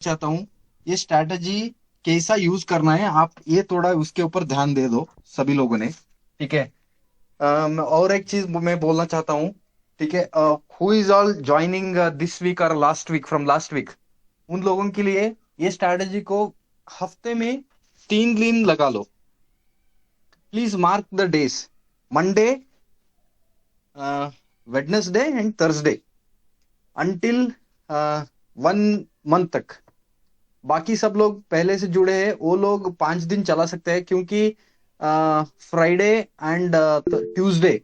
चाहता हूँ ये स्ट्रैटेजी कैसा यूज करना है, आप ये थोड़ा उसके ऊपर ध्यान दे दो सभी लोगों ने। ठीक है। और एक चीज मैं बोलना चाहता हूँ। ठीक है। Who is all joining this week और last week, from last week, उन लोगों के लिए ये स्ट्रैटेजी को हफ्ते में 3 दिन लगा लो। Please mark the days, Monday, Wednesday and Thursday, until 1 month तक। बाकी सब लोग पहले से जुड़े हैं, वो लोग 5 दिन चला सकते हैं, क्योंकि फ्राइडे एंड ट्यूसडे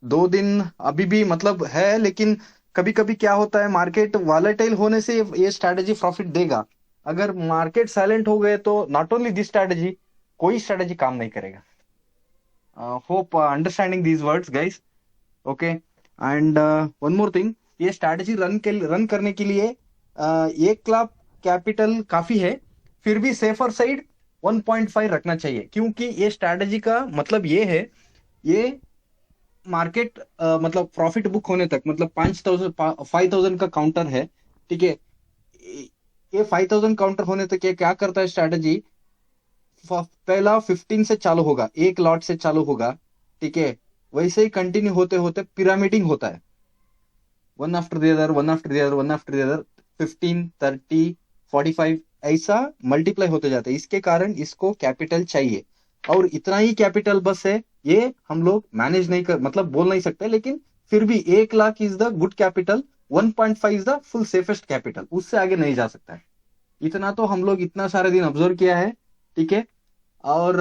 2 दिन अभी भी मतलब है, लेकिन कभी कभी क्या होता है, मार्केट वॉलेटाइल होने से ये स्ट्रैटेजी प्रॉफिट देगा। अगर मार्केट साइलेंट हो गए तो नॉट ओनली दिस स्ट्रैटेजी, कोई स्ट्रैटेजी काम नहीं करेगा। Hope understanding these words guys. Okay. And one more thing, ये स्ट्रैटेजी रन करने के लिए 1 लाख कैपिटल काफी है। फिर भी सेफर साइड 1.5 रखना चाहिए, क्योंकि ये स्ट्रैटेजी का मतलब ये है, ये मार्केट मतलब प्रॉफिट बुक होने तक, मतलब 5,000 का काउंटर है। ठीक है। ये 5,000 काउंटर होने तक ये क्या करता है स्ट्रैटेजी, पहला 15 से चालू होगा, एक लॉट से चालू होगा। ठीक है। वैसे ही कंटिन्यू होते होते पिरामिडिंग होता है, one after the other, one after the other, one after the other, 15, 30, 45, ऐसा मल्टीप्लाई होते जाते हैं। इसके कारण इसको कैपिटल चाहिए, और इतना ही कैपिटल बस है। ये हम लोग मैनेज नहीं कर, मतलब बोल नहीं सकते, लेकिन फिर भी 1 lakh is the good capital, 1.5 is the full safest capital, उससे आगे नहीं जा सकता है। इतना तो हम लोग इतना सारे दिन ऑब्जर्व किया है। ठीक है। और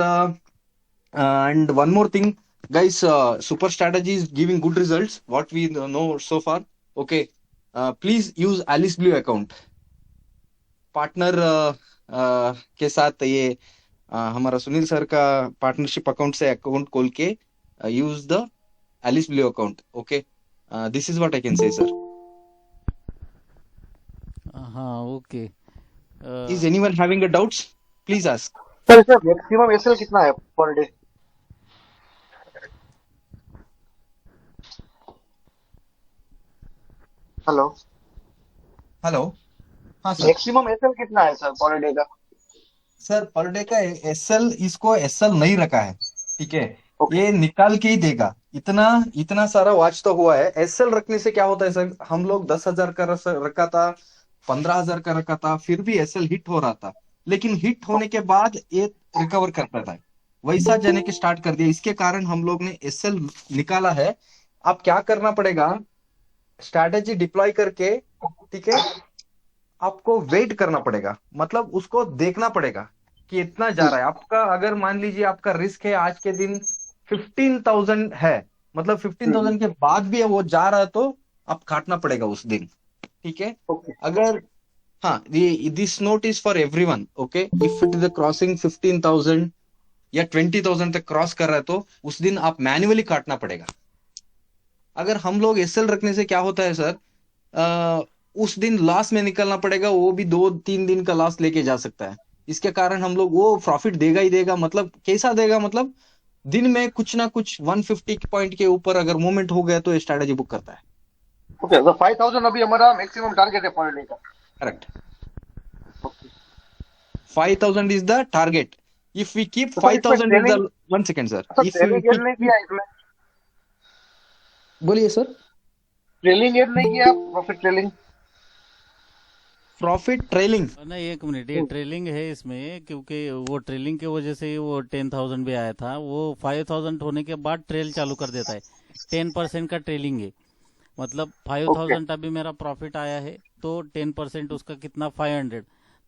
and one more thing, guys, super strategy is giving good results. What we know so far. Okay. Please use Alice Blue account. Partner के साथ ये हमारा सुनील सर का पार्टनरशिप अकाउंट से अकाउंट खोल के use the Alice Blue account. Okay. This is what I can say sir. हाँ, okay. Is anyone having a doubts? Please ask. Sir इसका मैक्सिमम एसएल कितना है पर डे? हेलो। हेलो। हाँ sir. Maximum SL कितना है sir पर day का? Sir पर डे का एसएल, इसको एसएल नहीं रखा है। ठीक है। ओके। ये निकाल के ही देगा। इतना इतना सारा वॉच तो हुआ है। एसएल रखने से क्या होता है सर, हम लोग 10,000 का रखा था, 15,000 का रखा था, फिर भी एसएल हिट हो रहा था। लेकिन हिट होने के बाद ये रिकवर करता था, वैसा जाने के स्टार्ट कर दिया। इसके कारण हम लोग ने एसएल निकाला है। अब क्या करना पड़ेगा, स्ट्रैटेजी डिप्लॉय करके, ठीक है, आपको वेट करना पड़ेगा, मतलब उसको देखना पड़ेगा कि इतना जा रहा है आपका। अगर मान लीजिए आपका रिस्क है आज के दिन 15,000 है, मतलब 15,000 के बाद भी वो जा रहा है, तो आप काटना पड़ेगा उस दिन। ठीक है। ओके। अगर, हाँ, this note is for everyone. Okay. If it is crossing 15,000 या 20,000 तक क्रॉस कर रहा है, तो उस दिन आप मैन्युअली काटना पड़ेगा। अगर हम लोग एसएल रखने से क्या होता है सर, उस दिन लॉस में निकलना पड़ेगा, वो भी 2-3 दिन का लॉस लेके जा सकता है। इसके कारण हम लोग, वो प्रॉफिट देगा ही देगा, मतलब कैसा देगा, मतलब दिन में कुछ ना कुछ 150 पॉइंट के ऊपर अगर मूवमेंट हो गया तो ये स्ट्रैटेजी बुक करता है। ओके तो 5,000 अभी हमारा मैक्सिमम टारगेट है पर डे का। Correct. Okay. 5,000 is the target. If we keep तो सर इसमें 5,000 is the, trailing, 1 second sir, sir if trailing add नहीं वी, किया इसमें? बोलिए सर। ट्रेलिंग एड नहीं किया, प्रॉफिट ट्रेलिंग? Profit trailing. ना, एक मिनट, ये ट्रेलिंग है इसमें, क्योंकि वो ट्रेलिंग की वजह से ही वो 10,000 भी आया था। वो 5,000 होने के बाद ट्रेल चालू कर देता है। 10% का ट्रेलिंग है। मतलब ओके। 5,000 अभी मेरा प्रॉफिट आया है, तो 10% उसका कितना, 500।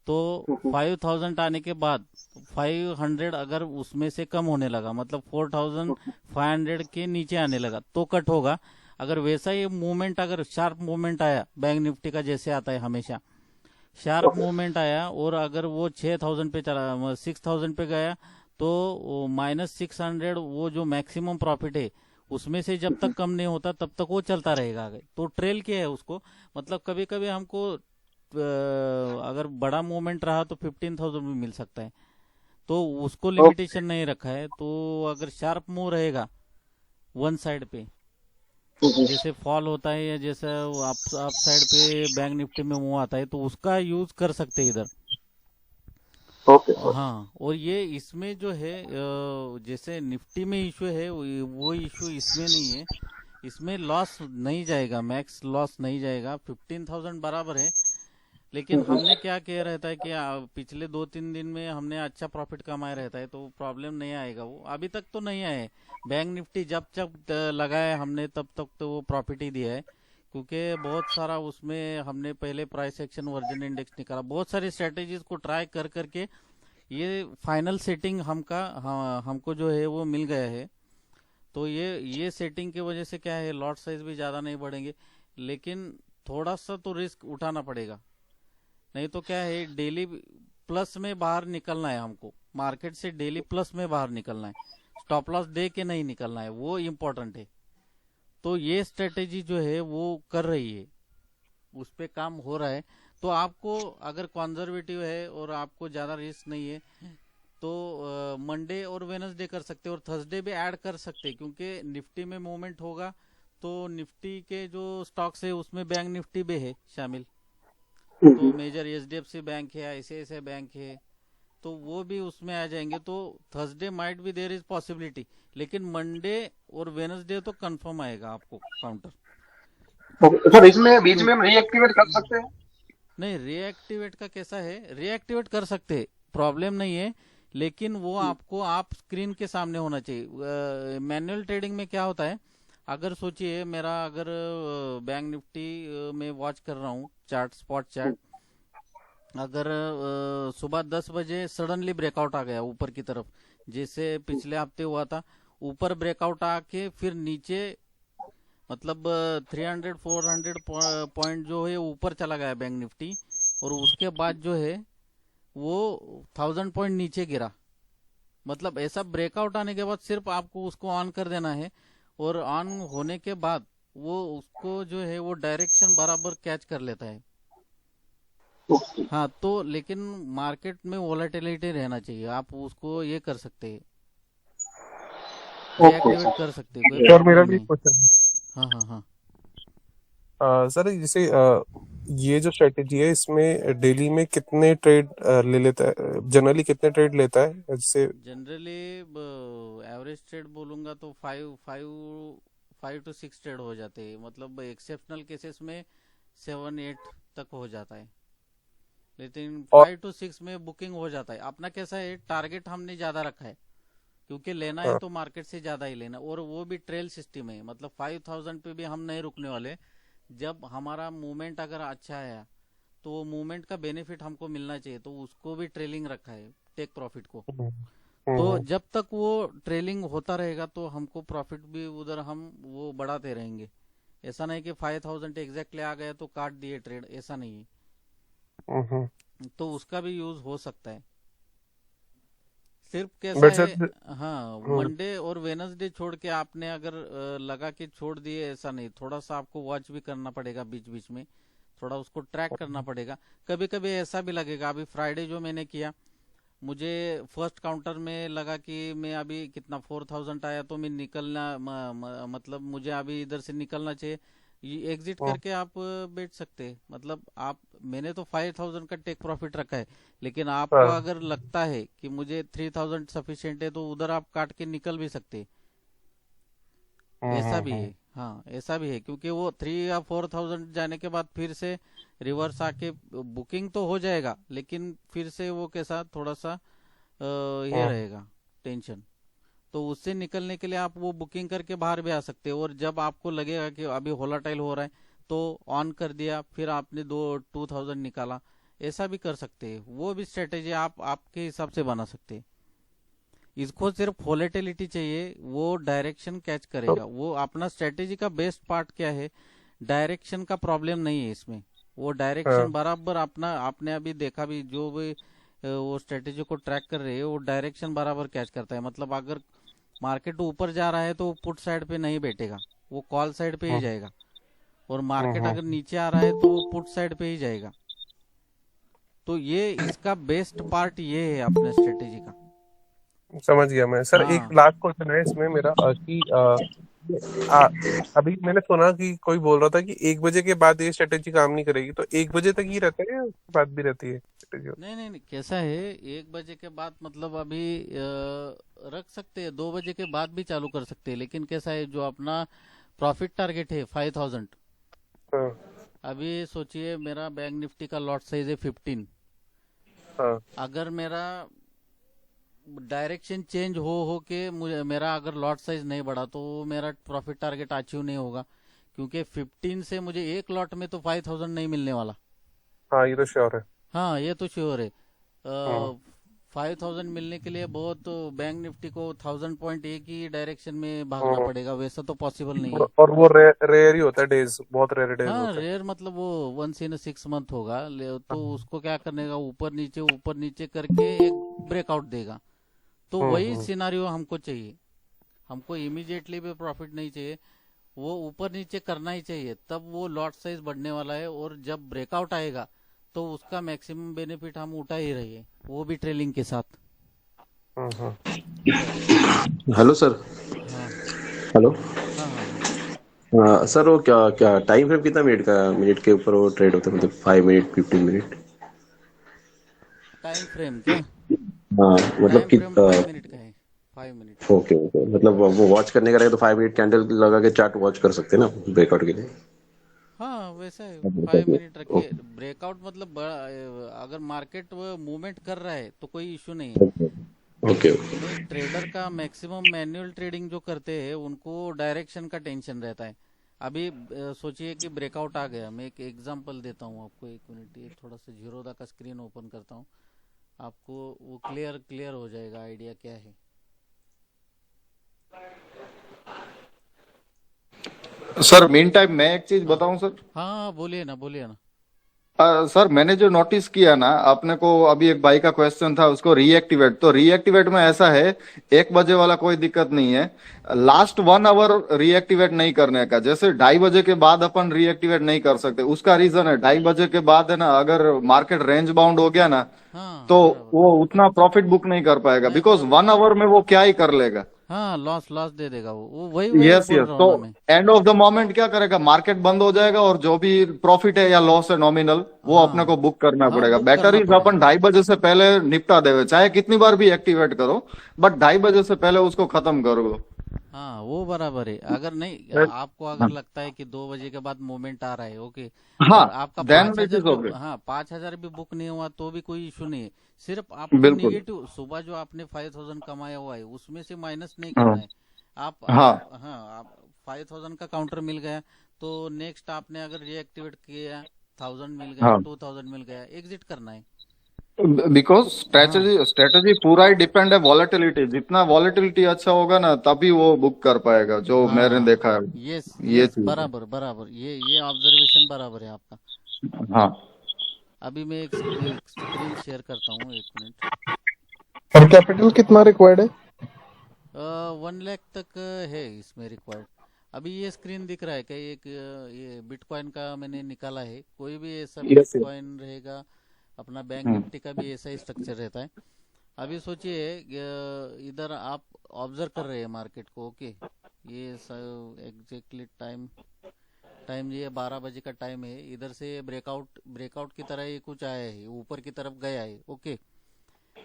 तो 5,000 आने के बाद 500 अगर उसमें से कम होने लगा, मतलब 4,500 के नीचे आने लगा, तो कट होगा। अगर वैसा ये मूवमेंट, अगर शार्प मूवमेंट आया बैंक निफ्टी का, जैसे आता है हमेशा, शार्प ओके। मूवमेंट आया और अगर वो 6,000 पे चला, 6,000 पे गया, तो -600, वो जो मैक्सिमम प्रॉफिट है, उसमें से जब तक कम नहीं होता तब तक वो चलता रहेगा आगे। तो ट्रेल क्या है उसको, मतलब कभी कभी हमको अगर बड़ा मूवमेंट रहा तो 15,000 भी मिल सकता है। तो उसको ओके। लिमिटेशन नहीं रखा है। तो अगर शार्प मूव रहेगा वन साइड पे, जैसे फॉल होता है या जैसे आप साइड पे बैंक निफ्टी में मूव आता है तो उसका यूज कर सकते हैं इधर। Okay okay. हाँ, और ये इसमें जो है जैसे निफ्टी में इशू है वो इशू इसमें नहीं है। इसमें लॉस नहीं जाएगा, मैक्स लॉस नहीं जाएगा, 15,000 बराबर है। लेकिन हमने क्या किया रहता है कि पिछले 2-3 दिन में हमने अच्छा प्रॉफिट कमाया रहता है तो प्रॉब्लम नहीं आएगा। वो अभी तक तो नहीं आए। बैंक निफ्टी जब जब लगाया हमने तब तक तो वो प्रॉफिट ही दिया है, क्योंकि बहुत सारा उसमें हमने पहले प्राइस एक्शन वर्जन इंडेक्स निकाला, बहुत सारी स्ट्रेटेजीज को ट्राई कर करके ये फाइनल सेटिंग हमको जो है वो मिल गया है। तो ये सेटिंग की वजह से क्या है, लॉट साइज भी ज़्यादा नहीं बढ़ेंगे, लेकिन थोड़ा सा तो रिस्क उठाना पड़ेगा। नहीं तो क्या है, डेली प्लस में बाहर निकलना है हमको, मार्केट से डेली प्लस में बाहर निकलना है, स्टॉप लॉस दे के नहीं निकलना है, वो इम्पोर्टेंट है। तो ये स्ट्रेटेजी जो है वो कर रही है, उस पे काम हो रहा है। तो आपको अगर कॉन्जर्वेटिव है और आपको ज़्यादा रिस्क नहीं है तो मंडे और वेनसडे कर सकते हैं, और थर्सडे भी ऐड कर सकते हैं, क्योंकि निफ्टी में मूवमेंट होगा तो निफ्टी के जो स्टॉक्स है उसमें बैंक निफ्टी भी है शामिल। तो मेजर एचडीएफसी बैंक है, आईसीआईसीआई बैंक है, तो वो भी उसमें आ जाएंगे। तो थर्सडे माइट भी देयर इज पॉसिबिलिटी, लेकिन मंडे और वेनसडे तो कंफर्म आएगा आपको काउंटर। ओके सर, इसमें बीच क्यों? में हम रीएक्टिवेट कर सकते हैं? नहीं, रीएक्टिवेट का कैसा है, रीएक्टिवेट कर सकते, प्रॉब्लम नहीं है, लेकिन वो आपको आप स्क्रीन के सामने होना चाहिए। मैनुअल ट्रेडिंग में क्या होता है, अगर सोचिए मेरा अगर बैंक निफ्टी में वॉच कर रहा हूँ चार्ट, स्पॉट चार्ट, अगर सुबह 10 बजे सडनली ब्रेकआउट आ गया ऊपर की तरफ, जैसे पिछले हफ्ते हुआ था, ऊपर ब्रेकआउट आके फिर नीचे, मतलब 300-400 पॉइंट जो है ऊपर चला गया बैंक निफ्टी, और उसके बाद जो है वो 1000 पॉइंट नीचे गिरा। मतलब ऐसा ब्रेकआउट आने के बाद सिर्फ आपको उसको ऑन कर देना है, और ऑन होने के बाद वो उसको जो है वो डायरेक्शन बराबर कैच कर लेता है। हाँ, तो लेकिन मार्केट में वोलेटिलिटी रहना चाहिए, आप उसको ये कर सकते हैं, ओके डीएक्टिवेट सर। कर सकते हैं, कोई सर मेरा प्रॉब्लम भी एक नहीं। क्वेश्चन है। हाँ हाँ हाँ। सर जैसे ये जो स्ट्रेटेजी है इसमें डेली में कितने ट्रेड ले लेता है, जनरली कितने ट्रेड लेता है जैसे? जनरली एवरेज ट्रेड बोलूंगा तो 5 टू 6 ट्रेड हो जाते हैं, मतलब एक्सेप्शनल केसेस में 7-8 तक हो जाता है, लेकिन और 5 to 6 में बुकिंग हो जाता है। अपना कैसा है, टारगेट हमने ज़्यादा रखा है, क्योंकि लेना है हाँ, तो मार्केट से ज़्यादा ही लेना, और वो भी ट्रेल सिस्टम है, मतलब 5000 पे भी हम नहीं रुकने वाले। जब हमारा मूवमेंट अगर अच्छा आया तो वो मूवमेंट का बेनिफिट हमको मिलना चाहिए, तो उसको भी ट्रेलिंग रखा है, टेक प्रॉफिट को। हम्म, तो हम्म, जब तक वो ट्रेलिंग होता रहेगा तो हमको प्रॉफिट भी उधर हम वो बढ़ाते रहेंगे। ऐसा नहीं कि 5000 एग्जैक्टली आ गया तो काट दिए ट्रेड, ऐसा नहीं हम्म। है। तो उसका भी यूज हो सकता है। सिर्फ कैसा बट है, सर हाँ, हम्म, मंडे और वेनसडे छोड़ के आपने अगर लगा के छोड़ दिए, ऐसा नहीं, थोड़ा सा आपको वॉच भी करना पड़ेगा बीच बीच में, थोड़ा उसको ट्रैक करना पड़ेगा। कभी कभी ऐसा भी लगेगा, अभी फ्राइडे जो मैंने किया, मुझे फर्स्ट काउंटर में लगा कि मैं अभी कितना 4000 आया तो मैं निकलना मतलब मुझे अभी इधर से निकलना चाहिए, ये एग्जिट हम्म, करके आप बेच सकते हैं। मतलब आप, मैंने तो 5000 का टेक प्रॉफिट रखा है, लेकिन आपको हाँ, अगर लगता है कि मुझे 3000 सफिशिएंट है तो उधर आप काट के निकल भी सकते हैं, हम्म, ऐसा हम्म, भी है। हाँ, ऐसा भी है, क्योंकि वो 3 या 4000 जाने के बाद फिर से रिवर्स आके बुकिंग तो हो जाएगा, लेकिन फिर से वो कैसा थोड़ा सा ये हम्म, रहेगा, टेंशन। तो उससे निकलने के लिए आप वो बुकिंग करके बाहर भी आ सकते हो, और जब आपको लगेगा कि अभी वोलाटाइल हो रहा है तो ऑन कर दिया, फिर आपने 2000 निकाला, ऐसा भी कर सकते हैं। वो भी स्ट्रेटेजी आप आपके हिसाब से बना सकते हैं। इसको सिर्फ वोलेटिलिटी चाहिए, वो डायरेक्शन कैच तो करेगा। वो अपना स्ट्रेटेजी का बेस्ट पार्ट क्या है, डायरेक्शन का प्रॉब्लम नहीं है इसमें। वो डायरेक्शन हाँ, बराबर अपना, आपने अभी देखा भी, जो भी वो स्ट्रेटेजी को ट्रैक कर रहे हैं वो डायरेक्शन बराबर कैच करता है। मतलब अगर मार्केट ऊपर जा रहा है तो वो पुट साइड पे नहीं बैठेगा, वो कॉल साइड पे ही हम्म, जाएगा, और मार्केट हम्म, अगर नीचे आ रहा है तो वो पुट साइड पे ही जाएगा। तो ये इसका बेस्ट पार्ट ये है अपने स्ट्रेटेजी का। समझ गया मैं। सर एक हाँ लास्ट क्वेश्चन है इसमें मेरा कि आ, अभी मैंने सुना कि कोई बोल रहा था कि 1 बजे के बाद ये स्ट्रेटेजी काम नहीं करेगी, तो 1 बजे तक ही रहता है या उसके बाद भी रहती है स्ट्रेटेजी? नहीं नहीं नहीं, कैसा है, 1 बजे के बाद मतलब अभी रख सकते हैं, 2 बजे के बाद भी चालू कर सकते हैं, लेकिन कैसा है, जो अपना प्रॉफिट टारगेट है 5000, हाँ अभी सोचिए मेरा बैंक निफ्टी का लॉट साइज है 15। हाँ। अगर मेरा डायरेक्शन चेंज हो के मुझे मेरा अगर लॉट साइज नहीं बढ़ा तो मेरा प्रॉफिट टारगेट अचीव नहीं होगा, क्योंकि 15 से मुझे एक लॉट में तो 5000 नहीं मिलने वाला। हाँ ये तो श्योर है। हाँ ये तो श्योर है। हाँ 5000 मिलने के लिए बहुत बैंक निफ्टी को 1000 पॉइंट एक ही डायरेक्शन में भागना हाँ। पड़ेगा, वैसा तो पॉसिबल नहीं है। और वो रेयर ही होता है डेज, बहुत रेयर डेज हाँ होते हैं। रेयर मतलब वो 1 इन 6 मंथ होगा, तो उसको क्या करने का, ऊपर नीचे करके एक ब्रेकआउट देगा। तो वही हम्म। सिनारियो हमको चाहिए, हमको इमीडिएटली भी प्रॉफिट नहीं चाहिए, वो ऊपर नीचे करना ही चाहिए, तब वो लॉट साइज बढ़ने वाला है, और जब ब्रेकआउट आएगा तो उसका मैक्सिमम बेनिफिट हम उठा ही रहिए, वो भी ट्रेलिंग के साथ। हम्म। Hello sir. हाँ हेलो। हाँ हाँ हाँ। सर वो क्या क्या टाइम फ्रेम कितना मिनट के ऊपर वो ट्रेड होता है, मतलब 5 मिनट 15 मिनट? टाइम फ्रेम क्या? हाँ मतलब टाइम कि फ्रेम 5 मिनट का है, 5 मिनट। ओके ओके, मतलब वो वॉच करने का रहेगा तो 5 मिनट कैंडल लगा के चार्ट वॉच कर सकते हैं ना ब्रेकआउट के लिए? हाँ वैसा है, फाइव ब्रेकआउट में। मिनट रखिए। ओके ब्रेकआउट मतलब अगर मार्केट मूवमेंट कर रहा है तो कोई इशू नहीं है। Okay okay. नहीं, ट्रेडर का मैक्सिमम मैन्युअल ट्रेडिंग जो करते हैं उनको डायरेक्शन का टेंशन रहता है। अभी सोचिए कि ब्रेकआउट आ गया, मैं एक एग्जांपल देता हूँ आपको, 1 मिनट, ये थोड़ा सा जीरोधा का स्क्रीन ओपन करता हूँ, आपको वो क्लियर क्लियर हो जाएगा आइडिया क्या है। सर मीन टाइम मैं एक चीज हाँ बताऊं सर। हाँ हाँ, बोलिए ना बोलिए ना। सर मैंने जो नोटिस किया ना, आपने को अभी एक भाई का क्वेश्चन था उसको रीएक्टिवेट, तो रीएक्टिवेट में ऐसा है, 1 बजे वाला कोई दिक्कत नहीं है। लास्ट 1 आवर रीएक्टिवेट नहीं करने का, जैसे 2:30 बजे के बाद अपन रीएक्टिवेट नहीं कर सकते, उसका रीजन है 2:30 बजे के बाद है ना, अगर मार्केट रेंज बाउंड हो गया ना, हाँ तो बराबर। वो उतना प्रॉफिट बुक नहीं कर पाएगा, नहीं बिकॉज बराबर। 1 आवर में वो क्या ही कर लेगा। हाँ लॉस लॉस दे देगा वो वही वही यस बोल यस, रहा हूँ तो ना मैं। एंड ऑफ द मोमेंट क्या करेगा, मार्केट बंद हो जाएगा और जो भी प्रॉफिट है या लॉस है नॉमिनल, वो अपने को हाँ बुक करना हाँ, पड़ेगा। बुक बेटर करना इज पड़ेगा। अपन 2:30 बजे से पहले निपटा देवे, चाहे कितनी बार भी एक्टिवेट करो, बट 2:30 बजे से पहले उसको खत्म कर दो। हाँ वो बराबर है, अगर नहीं आपको अगर हाँ लगता है कि 2 बजे के बाद मोमेंट आ रहा है, ओके, हाँ, और आपका देन पाँच इट हजार इज भी, ओके। हाँ 5,000 भी बुक नहीं हुआ तो भी कोई इशू नहीं है। सिर्फ आपको बिल्कुल। निगेटिव, सुबह जो आपने 5000 कमाया हुआ है उसमें से माइनस नहीं हाँ करना है। आप हाँ। हाँ, आप 5000 का काउंटर मिल गया, तो नेक्स्ट आपने अगर रीएक्टिवेट किया, 1000 मिल गया, हाँ 2000 मिल गया, एग्जिट करना है। बिकॉज हाँ स्ट्रेटजी स्ट्रेटजी पूरा ही डिपेंड है वॉलेटिलिटी, जितना वॉलेटिलिटी अच्छा होगा ना तभी वो बुक कर पाएगा, जो मैंने हाँ, देखा है। यस ये यस, चीज है। बराबर बराबर, ये ऑब्जर्वेशन बराबर है आपका। हाँ। अभी मैं एक स्क्रीन शेयर करता हूँ, 1 मिनट। और कैपिटल कितना रिक्वायर्ड है? 1 लाख तक है इसमें रिक्वायर्ड। अभी ये स्क्रीन दिख रहा है क्या, एक ये बिटकॉइन का मैंने निकाला है, कोई भी ऐसा यस यस। बिटकॉइन रहेगा, अपना बैंक निफ्टी का भी ऐसा ही स्ट्रक्चर रहता है। अभी सोचिए इधर आप ऑब्जर्व कर रहे हैं मार्केट को, ओके, ये एग्जैक्टली टाइम टाइम ये 12 बजे का टाइम है, इधर से ब्रेकआउट ब्रेकआउट की तरह ये कुछ आया है, ऊपर की तरफ गया है, ओके।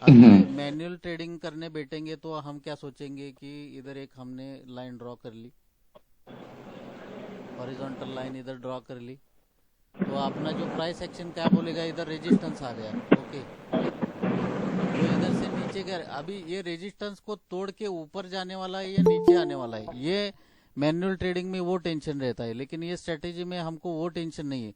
अभी मैन्युअल ट्रेडिंग करने बैठेंगे तो हम क्या सोचेंगे कि इधर एक हमने लाइन ड्रॉ कर ली, हॉरिजॉन्टल लाइन इधर ड्रॉ कर ली, तो अपना जो प्राइस एक्शन क्या बोलेगा, इधर रेजिस्टेंस आ गया, ओके, जो इधर से नीचे गया, अभी ये रेजिस्टेंस को तोड़ के ऊपर जाने वाला है या नीचे आने वाला है, ये मैनुअल ट्रेडिंग में वो टेंशन रहता है, लेकिन ये स्ट्रेटेजी में हमको वो टेंशन नहीं है।